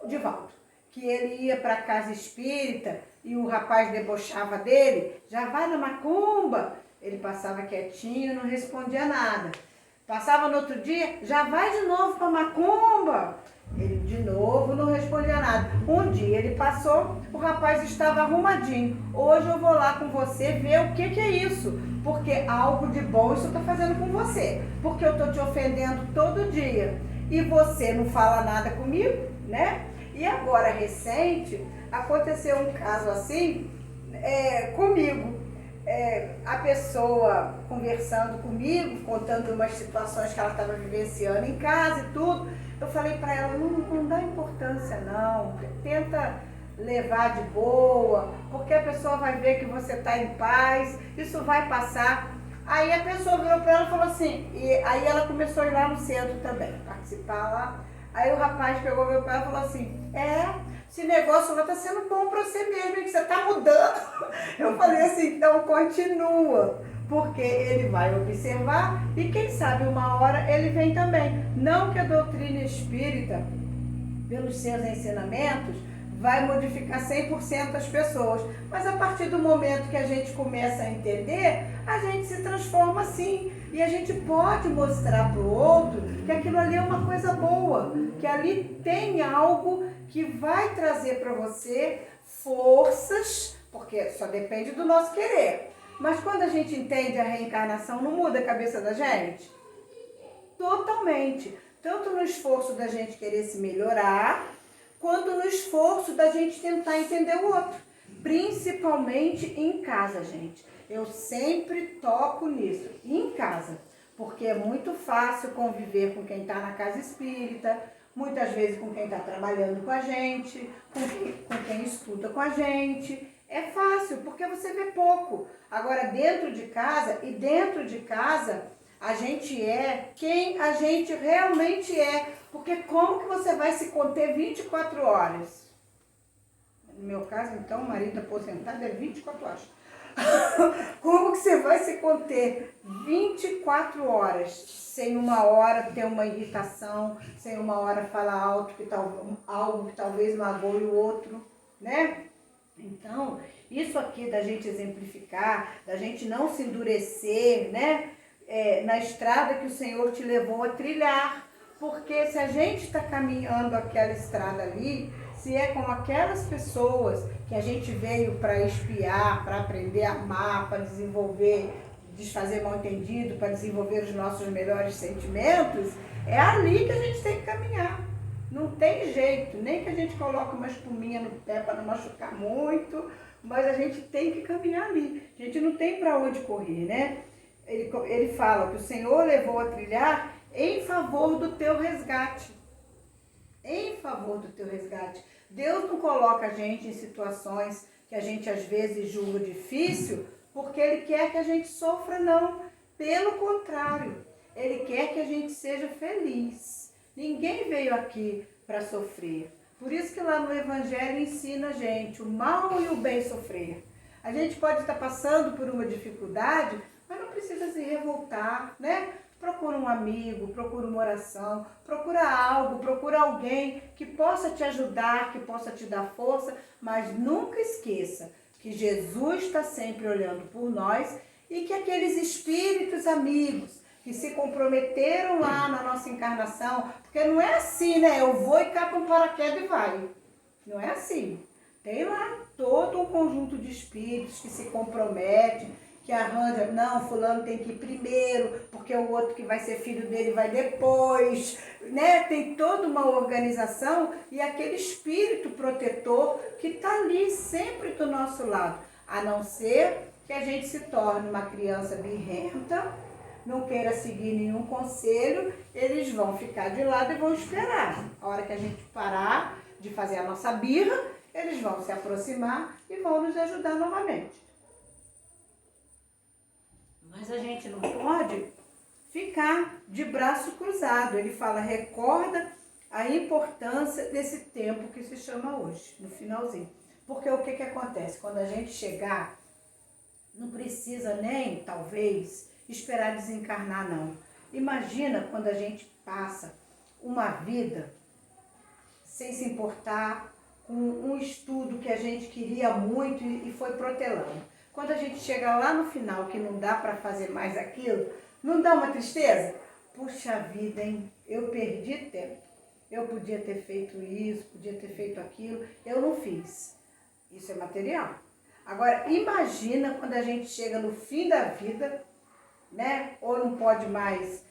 o Divaldo, que ele ia para a casa espírita e o rapaz debochava dele, já vai na macumba. Ele passava quietinho, não respondia nada. Passava no outro dia, já vai de novo para macumba. Ele de novo não respondia nada. Um dia ele passou, o rapaz estava arrumadinho. Hoje eu vou lá com você ver o que é isso. Porque algo de bom isso eu estou fazendo com você. Porque eu estou te ofendendo todo dia. E você não fala nada comigo, né? E agora, recente, aconteceu um caso assim comigo. a pessoa conversando comigo, contando umas situações que ela estava vivenciando em casa e tudo, eu falei para ela, não dá importância não, tenta levar de boa, porque a pessoa vai ver que você está em paz, isso vai passar. Aí a pessoa virou para ela e falou assim, e aí ela começou a ir lá no centro também, participar lá. Aí o rapaz pegou meu pai e falou assim, esse negócio lá tá sendo bom para você mesmo, que você tá mudando. Eu falei assim, então continua, porque ele vai observar e quem sabe uma hora ele vem também. Não que a doutrina espírita, pelos seus ensinamentos, vai modificar 100% as pessoas, mas a partir do momento que a gente começa a entender, a gente se transforma sim, e a gente pode mostrar para o outro que aquilo ali é uma coisa boa, que ali tem algo que vai trazer para você forças, porque só depende do nosso querer. Mas quando a gente entende a reencarnação, não muda a cabeça da gente? Totalmente. Tanto no esforço da gente querer se melhorar, quanto no esforço da gente tentar entender o outro. Principalmente em casa, gente. Eu sempre toco nisso, em casa. Porque é muito fácil conviver com quem está na casa espírita, muitas vezes com quem está trabalhando com a gente, com quem estuda com a gente. É fácil, porque você vê pouco. Agora, dentro de casa, a gente é quem a gente realmente é. Porque como que você vai se conter 24 horas? No meu caso, então, o marido aposentado é 24 horas. Como que você vai se conter 24 horas sem uma hora ter uma irritação, sem uma hora falar algo que talvez magoe o outro, né? Então, isso aqui da gente exemplificar, da gente não se endurecer, né? Na estrada que o Senhor te levou a trilhar. Porque se a gente está caminhando aquela estrada ali, se é com aquelas pessoas que a gente veio para espiar, para aprender a amar, para desenvolver, desfazer mal entendido, para desenvolver os nossos melhores sentimentos, é ali que a gente tem que caminhar. Não tem jeito, nem que a gente coloque uma espuminha no pé para não machucar muito, mas a gente tem que caminhar ali. A gente não tem para onde correr, né? Ele fala que o Senhor levou a trilhar em favor do teu resgate. Em favor do teu resgate. Deus não coloca a gente em situações que a gente às vezes julga difícil, porque Ele quer que a gente sofra, não. Pelo contrário, Ele quer que a gente seja feliz. Ninguém veio aqui para sofrer. Por isso que lá no Evangelho ensina a gente o mal e o bem sofrer. A gente pode estar passando por uma dificuldade, mas não precisa se revoltar, né? Procura um amigo, procura uma oração, procura algo, procura alguém que possa te ajudar, que possa te dar força, mas nunca esqueça que Jesus está sempre olhando por nós e que aqueles espíritos amigos que se comprometeram lá na nossa encarnação, porque não é assim, né? Eu vou e cato um paraquedas e vai. Não é assim. Tem lá todo um conjunto de espíritos que se comprometem, que arranja, não, fulano tem que ir primeiro, porque o outro que vai ser filho dele vai depois, né? Tem toda uma organização e aquele espírito protetor que está ali sempre do nosso lado, a não ser que a gente se torne uma criança birrenta, não queira seguir nenhum conselho, eles vão ficar de lado e vão esperar. A hora que a gente parar de fazer a nossa birra, eles vão se aproximar e vão nos ajudar novamente. Mas a gente não pode ficar de braço cruzado. Ele fala, recorda a importância desse tempo que se chama hoje, no finalzinho. Porque o que acontece? Quando a gente chegar, não precisa nem, talvez, esperar desencarnar, não. Imagina quando a gente passa uma vida sem se importar com um estudo que a gente queria muito e foi protelando. Quando a gente chega lá no final, que não dá para fazer mais aquilo, não dá uma tristeza? Puxa vida, hein? Eu perdi tempo. Eu podia ter feito isso, podia ter feito aquilo. Eu não fiz. Isso é material. Agora, imagina quando a gente chega no fim da vida, né? Ou não pode mais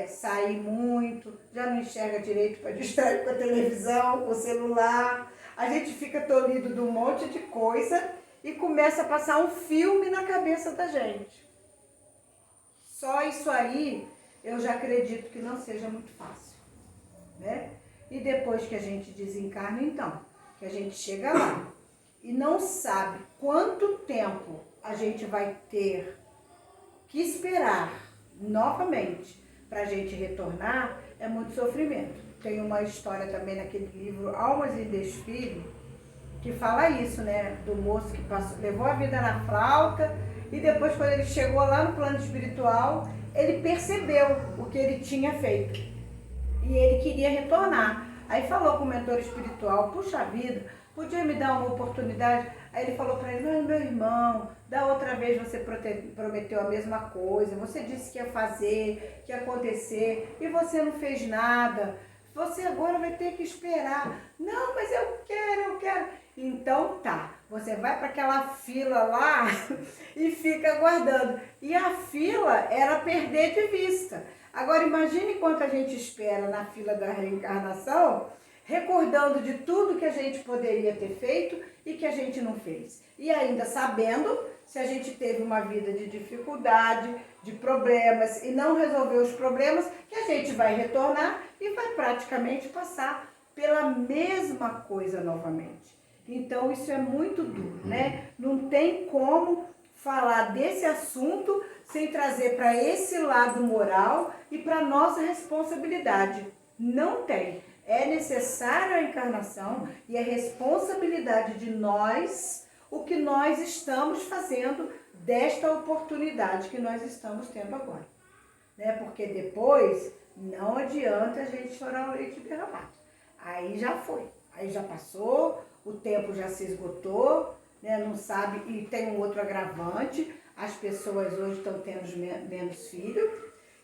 sair muito, já não enxerga direito para distrair com a televisão, com o celular. A gente fica tolhido de um monte de coisa e começa a passar um filme na cabeça da gente. Só isso aí eu já acredito que não seja muito fácil, né? E depois que a gente desencarna, então, que a gente chega lá e não sabe quanto tempo a gente vai ter que esperar novamente para a gente retornar, é muito sofrimento. Tem uma história também naquele livro Almas em Desfile, que fala isso, né? Do moço que levou a vida na flauta e depois, quando ele chegou lá no plano espiritual, ele percebeu o que ele tinha feito e ele queria retornar. Aí falou com o mentor espiritual: puxa vida, podia me dar uma oportunidade? Aí ele falou para ele: mas meu irmão, da outra vez você prometeu a mesma coisa, você disse que ia fazer, que ia acontecer e você não fez nada. Você agora vai ter que esperar. Não, mas eu quero. Então tá, você vai para aquela fila lá e fica aguardando. E a fila era perder de vista. Agora imagine quanto a gente espera na fila da reencarnação, recordando de tudo que a gente poderia ter feito e que a gente não fez. E ainda sabendo se a gente teve uma vida de dificuldade, de problemas e não resolveu os problemas, que a gente vai retornar e vai praticamente passar pela mesma coisa novamente. Então isso é muito duro, né? Não tem como falar desse assunto sem trazer para esse lado moral e para nossa responsabilidade. Não tem. É necessária a encarnação e é responsabilidade de nós o que nós estamos fazendo desta oportunidade que nós estamos tendo agora. Né? Porque depois não adianta a gente chorar o leite derramado. Aí já foi, aí já passou, o tempo já se esgotou, né? Não sabe, e tem um outro agravante, as pessoas hoje estão tendo menos filhos,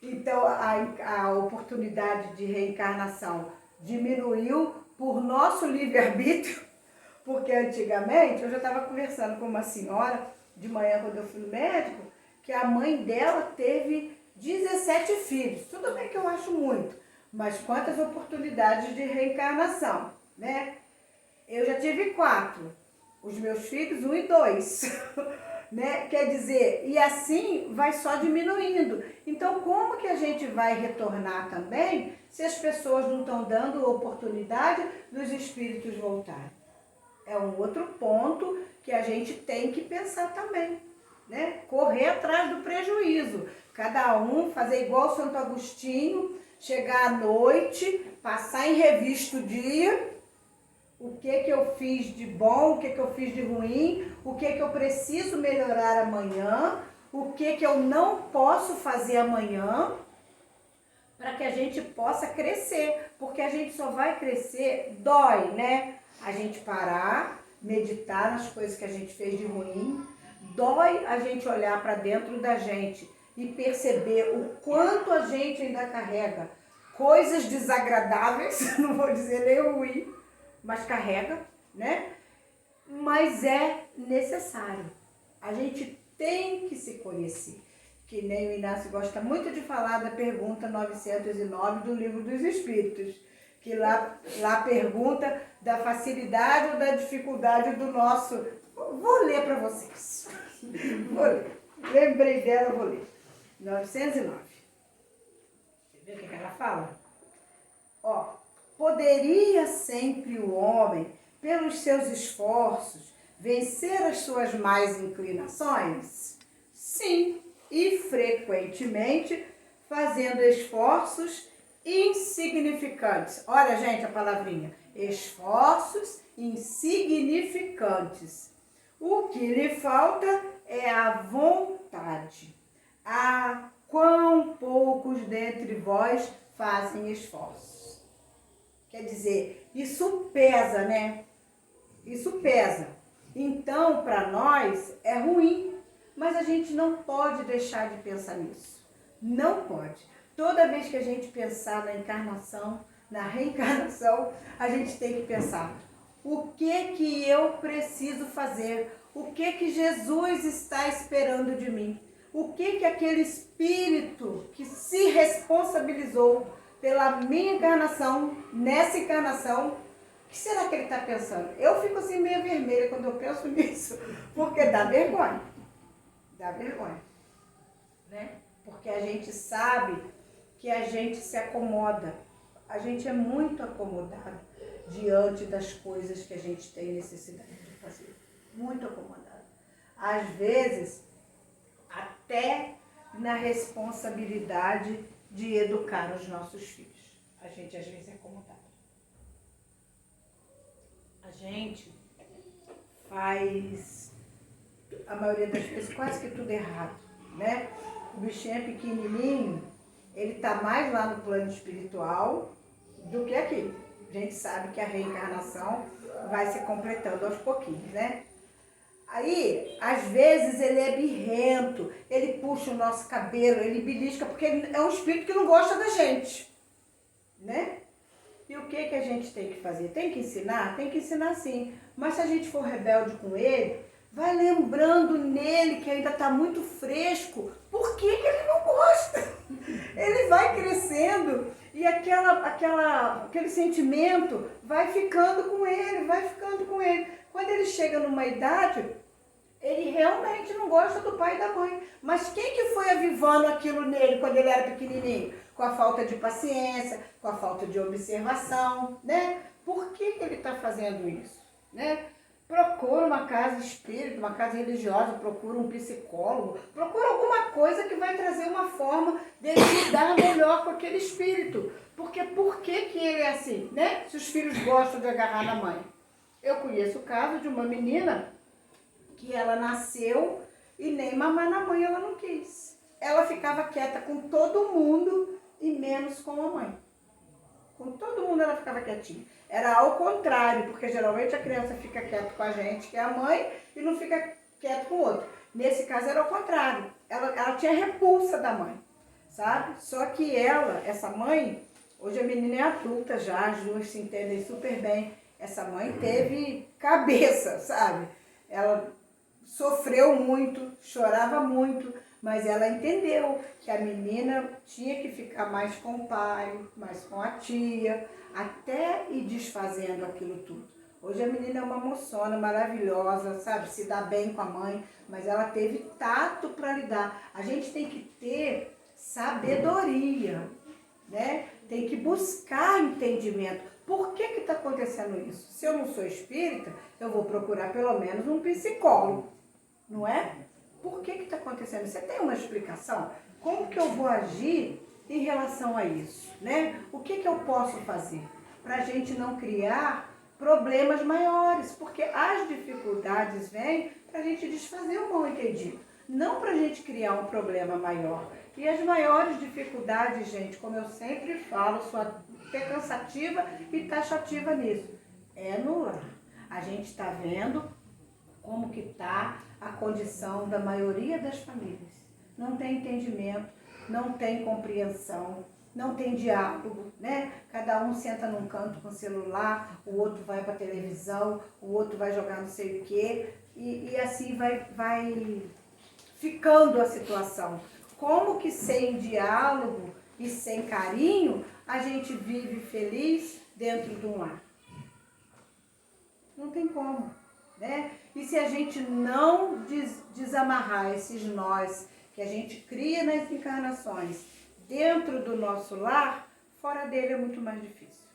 então a oportunidade de reencarnação diminuiu por nosso livre-arbítrio, porque antigamente, eu já estava conversando com uma senhora de manhã quando eu fui no médico, que a mãe dela teve 17 filhos. Tudo bem que eu acho muito, mas quantas oportunidades de reencarnação, né? Eu já tive 4, os meus filhos 1 e 2, né? Quer dizer, e assim vai só diminuindo. Então, como que a gente vai retornar também se as pessoas não estão dando oportunidade dos espíritos voltarem? É um outro ponto que a gente tem que pensar também, né? Correr atrás do prejuízo. Cada um fazer igual Santo Agostinho, chegar à noite, passar em revista o dia, o que eu fiz de bom, o que eu fiz de ruim, o que eu preciso melhorar amanhã, o que eu não posso fazer amanhã, para que a gente possa crescer, porque a gente só vai crescer, dói, né? A gente parar, meditar nas coisas que a gente fez de ruim, dói a gente olhar para dentro da gente e perceber o quanto a gente ainda carrega coisas desagradáveis, não vou dizer nem ruim, mas carrega, né? Mas é necessário. A gente tem que se conhecer. Que nem o Inácio gosta muito de falar da pergunta 909 do Livro dos Espíritos, que lá pergunta da facilidade ou da dificuldade do nosso... Vou ler para vocês. Vou ler. Lembrei dela, vou ler. 909. Você vê o que ela fala? Ó, poderia sempre o homem, pelos seus esforços, vencer as suas más inclinações? Sim, e frequentemente fazendo esforços insignificantes. Olha, gente, a palavrinha. Esforços insignificantes. O que lhe falta é a vontade. Ah, quão poucos dentre vós fazem esforços. Quer dizer, isso pesa, né? Isso pesa. Então, para nós, é ruim. Mas a gente não pode deixar de pensar nisso. Não pode. Toda vez que a gente pensar na encarnação, na reencarnação, a gente tem que pensar: o que eu preciso fazer? O que Jesus está esperando de mim? O que aquele espírito que se responsabilizou pela minha encarnação, nessa encarnação, que será que ele está pensando? Eu fico assim meio vermelha quando eu penso nisso, porque dá vergonha. Dá vergonha. Né? Porque a gente sabe que a gente se acomoda. A gente é muito acomodado diante das coisas que a gente tem necessidade de fazer. Muito acomodado. Às vezes, até na responsabilidade de educar os nossos filhos. A gente às vezes é acomodado. A gente faz, a maioria das vezes, quase que tudo errado, né? O bichinho é pequenininho, ele está mais lá no plano espiritual do que aqui. A gente sabe que a reencarnação vai se completando aos pouquinhos, né? Aí, às vezes, ele é birrento, ele puxa o nosso cabelo, ele belisca, porque ele é um espírito que não gosta da gente, né? E o que a gente tem que fazer? Tem que ensinar? Tem que ensinar sim. Mas se a gente for rebelde com ele, vai lembrando nele que ainda está muito fresco, por que ele não gosta? Ele vai crescendo e aquele sentimento vai ficando com ele, vai ficando com ele. Quando ele chega numa idade, ele realmente não gosta do pai e da mãe. Mas quem que foi avivando aquilo nele quando ele era pequenininho? Com a falta de paciência, com a falta de observação, né? Por que ele está fazendo isso, né? Procura uma casa espírita, uma casa religiosa, procura um psicólogo, procura alguma coisa que vai trazer uma forma dele lidar melhor com aquele espírito. Porque por que ele é assim, né? Se os filhos gostam de agarrar na mãe. Eu conheço o caso de uma menina que ela nasceu e nem mamar na mãe ela não quis. Ela ficava quieta com todo mundo e menos com a mãe. Com todo mundo ela ficava quietinha. Era ao contrário, porque geralmente a criança fica quieta com a gente, que é a mãe, e não fica quieto com o outro. Nesse caso era ao contrário. Ela tinha repulsa da mãe, sabe? Só que essa mãe, hoje a menina é adulta já, as duas se entendem super bem. Essa mãe teve cabeça, sabe? Ela sofreu muito, chorava muito, mas ela entendeu que a menina tinha que ficar mais com o pai, mais com a tia, até ir desfazendo aquilo tudo. Hoje a menina é uma moçona maravilhosa, sabe? Se dá bem com a mãe, mas ela teve tato para lidar. A gente tem que ter sabedoria, né? Tem que buscar entendimento. Por que está acontecendo isso? Se eu não sou espírita, eu vou procurar pelo menos um psicólogo, não é? Por que está acontecendo? Você tem uma explicação? Como que eu vou agir em relação a isso, né? O que eu posso fazer para a gente não criar problemas maiores? Porque as dificuldades vêm para a gente desfazer o mal entendido, não para a gente criar um problema maior. E as maiores dificuldades, gente, como eu sempre falo, sou até cansativa e taxativa nisso, é no lar. A gente está vendo como que está a condição da maioria das famílias. Não tem entendimento, não tem compreensão, não tem diálogo, né? Cada um senta num canto com o celular, o outro vai para a televisão, o outro vai jogar não sei o quê, e assim vai ficando a situação. Como que sem diálogo e sem carinho a gente vive feliz dentro de um lar? Não tem como, né? E se a gente não desamarrar esses nós que a gente cria nas encarnações dentro do nosso lar, fora dele é muito mais difícil,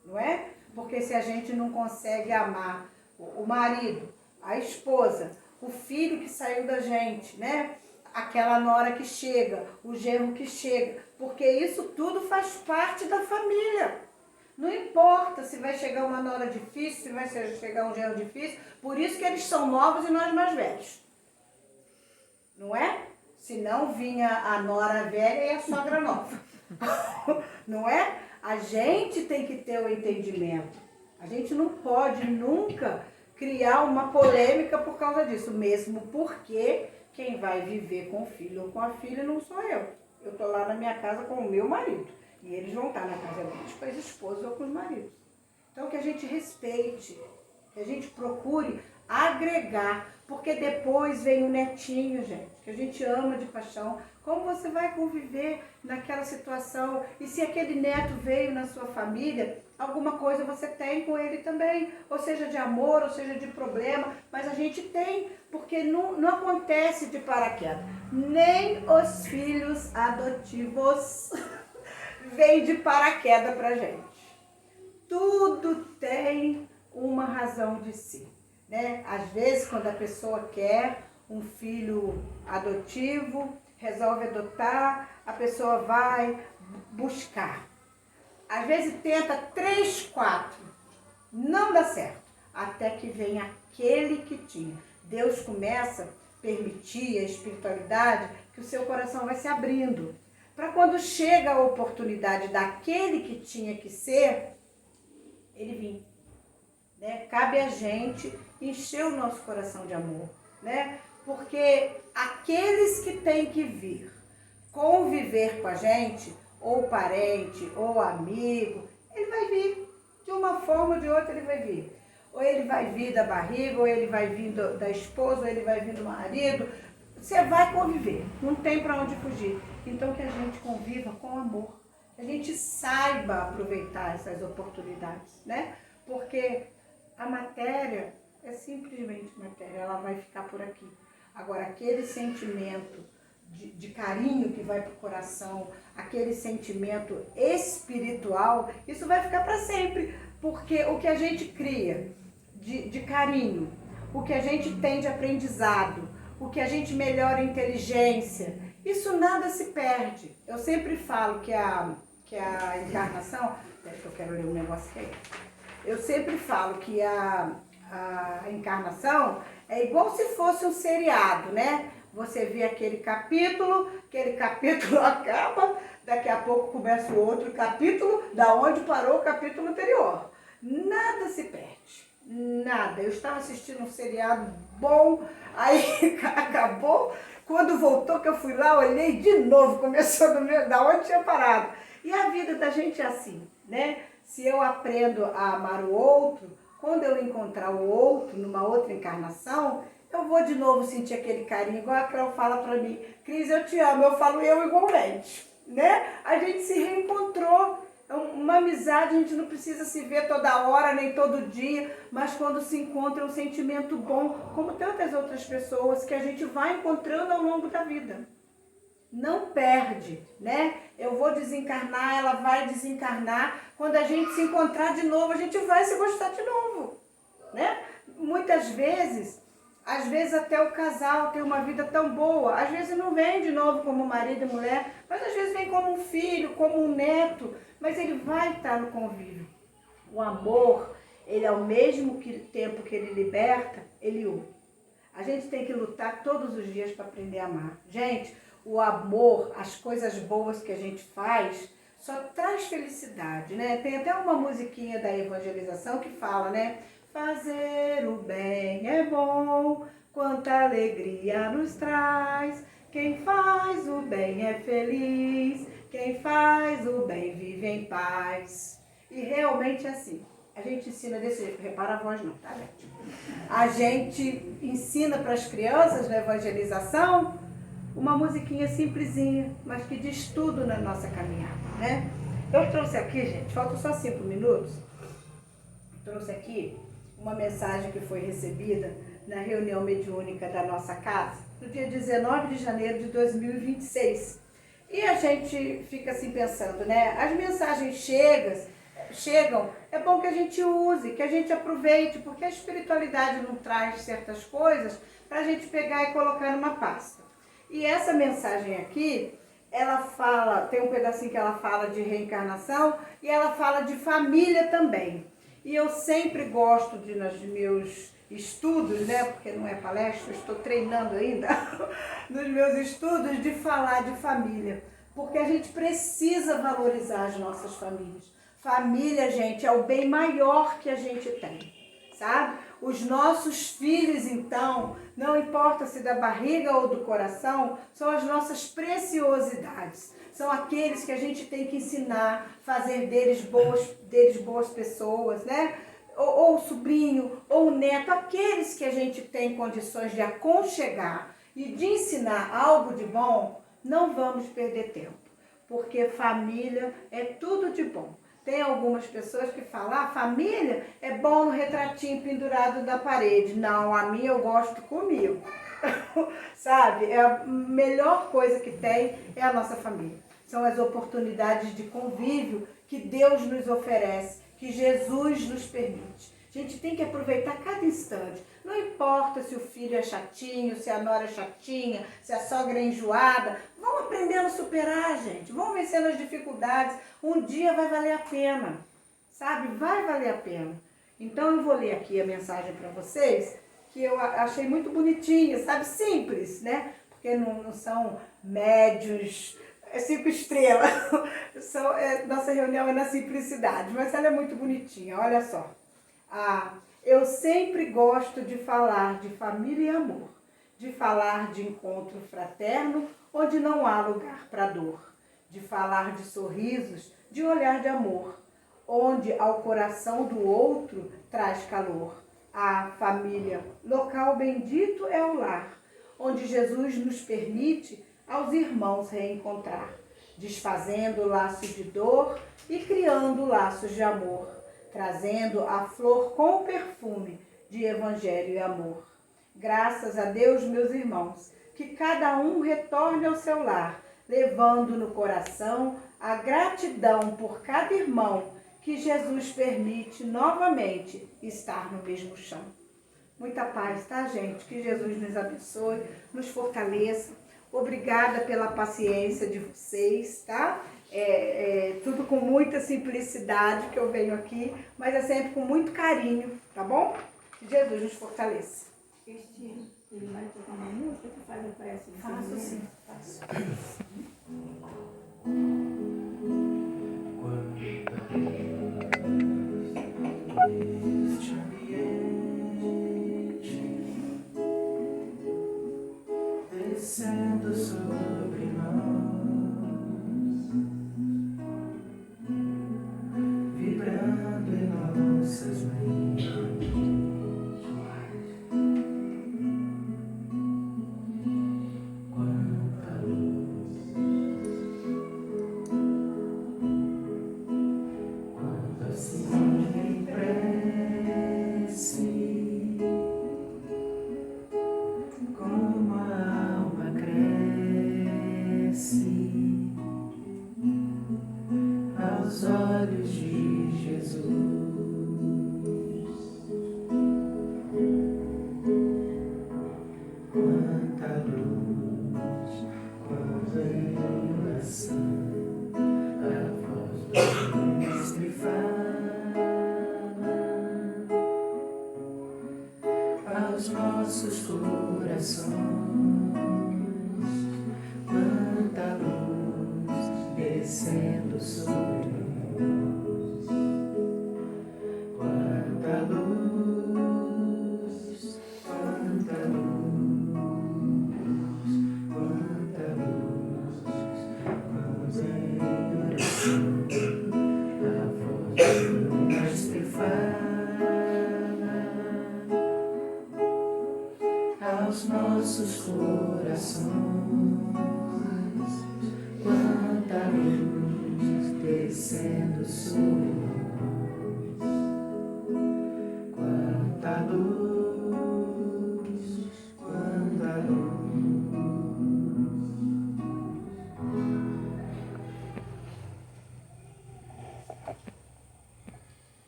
não é? Porque se a gente não consegue amar o marido, a esposa, o filho que saiu da gente, né? Aquela nora que chega, o genro que chega, porque isso tudo faz parte da família. Não importa se vai chegar uma nora difícil, se vai chegar um genro difícil, por isso que eles são novos e nós mais velhos. Não é? Se não vinha a nora velha e a sogra nova. Não é? A gente tem que ter o entendimento. A gente não pode nunca criar uma polêmica por causa disso, mesmo porque quem vai viver com o filho ou com a filha não sou eu. Eu estou lá na minha casa com o meu marido. E eles vão estar na casa deles com as esposas ou com os maridos. Então que a gente respeite, que a gente procure agregar, porque depois vem o netinho, gente, que que a gente ama de paixão, como você vai conviver naquela situação? E se aquele neto veio na sua família, alguma coisa você tem com ele também, ou seja de amor, ou seja de problema, mas a gente tem, porque não acontece de paraquedas. Nem os filhos adotivos vêm de paraquedas pra gente. Tudo tem uma razão de si, né? Às vezes, quando a pessoa quer um filho adotivo, resolve adotar, a pessoa vai buscar. Às vezes tenta 3, 4, não dá certo, até que vem aquele que tinha. Deus começa a permitir a espiritualidade que o seu coração vai se abrindo. Para quando chega a oportunidade daquele que tinha que ser, ele vir. Né? Cabe a gente encher o nosso coração de amor, né? Porque aqueles que têm que vir conviver com a gente, ou parente, ou amigo, ele vai vir. De uma forma ou de outra ele vai vir. Ou ele vai vir da barriga, ou ele vai vir da esposa, ou ele vai vir do marido. Você vai conviver, não tem para onde fugir. Então que a gente conviva com amor. Que a gente saiba aproveitar essas oportunidades, né? Porque a matéria é simplesmente matéria, ela vai ficar por aqui. Agora, aquele sentimento de carinho que vai para o coração, aquele sentimento espiritual, isso vai ficar para sempre. Porque o que a gente cria de carinho, o que a gente tem de aprendizado, o que a gente melhora em inteligência, isso nada se perde. Eu sempre falo que a encarnação... Deixa que eu quero ler um negócio aqui. Eu sempre falo que a encarnação é igual se fosse um seriado, né? Você vê aquele capítulo acaba, daqui a pouco começa o outro capítulo, da onde parou o capítulo anterior. Nada se perde, nada. Eu estava assistindo um seriado bom, aí acabou, quando voltou que eu fui lá, olhei de novo, começou da onde tinha parado. E a vida da gente é assim, né? Se eu aprendo a amar o outro, quando eu encontrar o outro numa outra encarnação, eu vou de novo sentir aquele carinho, igual a Cléo fala pra mim, Cris, eu te amo, eu falo eu igualmente, né? A gente se reencontrou, uma amizade, a gente não precisa se ver toda hora, nem todo dia, mas quando se encontra é um sentimento bom, como tantas outras pessoas que a gente vai encontrando ao longo da vida. Não perde, né? Eu vou desencarnar, ela vai desencarnar. Quando a gente se encontrar de novo, a gente vai se gostar de novo, né? Muitas vezes, às vezes até o casal tem uma vida tão boa, às vezes não vem de novo como marido e mulher, mas às vezes vem como um filho, como um neto, mas ele vai estar no convívio. O amor, ele ao mesmo tempo que ele liberta, ele une. A gente tem que lutar todos os dias para aprender a amar. Gente, o amor, as coisas boas que a gente faz, só traz felicidade, né? Tem até uma musiquinha da evangelização que fala, né? Fazer o bem é bom, quanta alegria nos traz. Quem faz o bem é feliz, quem faz o bem vive em paz. E realmente é assim. A gente ensina desse jeito, repara a voz não, tá, gente? A gente ensina para as crianças na evangelização uma musiquinha simplesinha, mas que diz tudo na nossa caminhada, né? Eu trouxe aqui, gente, faltam só 5 minutos, trouxe aqui uma mensagem que foi recebida na reunião mediúnica da nossa casa, no dia 19 de janeiro de 2026. E a gente fica assim pensando, né? As mensagens chegam, é bom que a gente use, que a gente aproveite, porque a espiritualidade não traz certas coisas para a gente pegar e colocar numa pasta. E essa mensagem aqui, ela fala, tem um pedacinho que ela fala de reencarnação e ela fala de família também. E eu sempre gosto nos meus estudos, né, porque não é palestra, eu estou treinando ainda, nos meus estudos de falar de família. Porque a gente precisa valorizar as nossas famílias. Família, gente, é o bem maior que a gente tem, sabe? Os nossos filhos, então, não importa se da barriga ou do coração, são as nossas preciosidades. São aqueles que a gente tem que ensinar, fazer deles boas pessoas, né? Ou o sobrinho, ou o neto, aqueles que a gente tem condições de aconchegar e de ensinar algo de bom, não vamos perder tempo, porque família é tudo de bom. Tem algumas pessoas que falam, família é bom no retratinho pendurado da parede. Não, a minha eu gosto comigo. Sabe? É a melhor coisa que tem é a nossa família. São as oportunidades de convívio que Deus nos oferece, que Jesus nos permite. A gente tem que aproveitar cada instante. Não importa se o filho é chatinho, se a nora é chatinha, se a sogra é enjoada. Vamos aprendendo a superar, gente. Vamos vencendo as dificuldades. Um dia vai valer a pena, sabe? Vai valer a pena. Então eu vou ler aqui a mensagem para vocês, que eu achei muito bonitinha, sabe? Simples, né? Porque não são médios 5 estrelas. Nossa reunião é na simplicidade, mas ela é muito bonitinha, olha só. Eu sempre gosto de falar de família e amor, de falar de encontro fraterno onde não há lugar para dor, de falar de sorrisos, de olhar de amor, onde ao coração do outro traz calor. A família, local bendito é o lar, onde Jesus nos permite aos irmãos reencontrar, desfazendo laços de dor e criando laços de amor, trazendo a flor com perfume de evangelho e amor. Graças a Deus, meus irmãos, que cada um retorne ao seu lar, levando no coração a gratidão por cada irmão que Jesus permite novamente estar no mesmo chão. Muita paz, tá, gente? Que Jesus nos abençoe, nos fortaleça. Obrigada pela paciência de vocês, tá? Tudo com muita simplicidade que eu venho aqui, mas é sempre com muito carinho, tá bom? Que Jesus nos fortaleça. Cristina, ele vai tocar uma música que faz a prece? Faço sim, faço. Este ambiente descendo sobre nós, vibrando em nossas mentes, quanta luz, quanta simples prece, como a alma cresce aos olhos de Jesus. Quanta luz, quanta iluminação, a voz do Mestre fala aos nossos corações. Quanta luz descendo sobre nós, quanta luz, quanta luz, quanta luz. Vamos em oração, a voz do Mestre fala aos nossos corações. Quanta luz descendo sobre nós, quanta luz, quanta luz.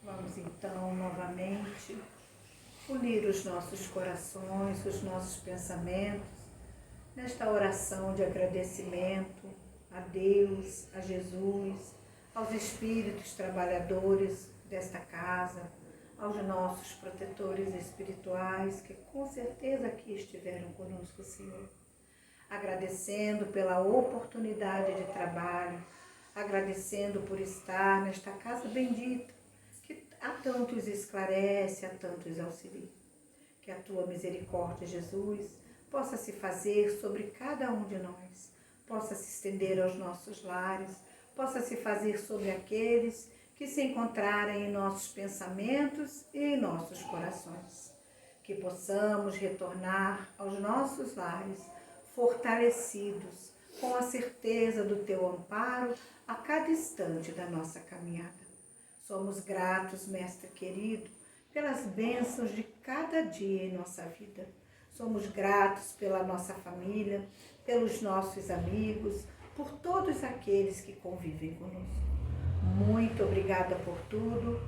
Vamos então novamente unir os nossos corações, os nossos pensamentos, nesta oração de agradecimento a Deus, a Jesus, aos espíritos trabalhadores desta casa, aos nossos protetores espirituais que com certeza aqui estiveram conosco, Senhor. Agradecendo pela oportunidade de trabalho, agradecendo por estar nesta casa bendita, que a tantos esclarece, a tantos auxilia. Que a tua misericórdia, Jesus, possa se fazer sobre cada um de nós, possa se estender aos nossos lares, possa se fazer sobre aqueles que se encontrarem em nossos pensamentos e em nossos corações. que possamos retornar aos nossos lares fortalecidos, com a certeza do teu amparo a cada instante da nossa caminhada. Somos gratos, Mestre querido, pelas bênçãos de cada dia em nossa vida. Somos gratos pela nossa família, pelos nossos amigos, por todos aqueles que convivem conosco. Muito obrigada por tudo.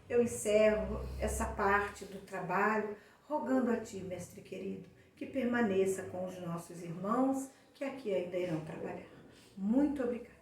Eu encerro essa parte do trabalho rogando a Ti, Mestre querido, que permaneça com os nossos irmãos que aqui ainda irão trabalhar. Muito obrigada.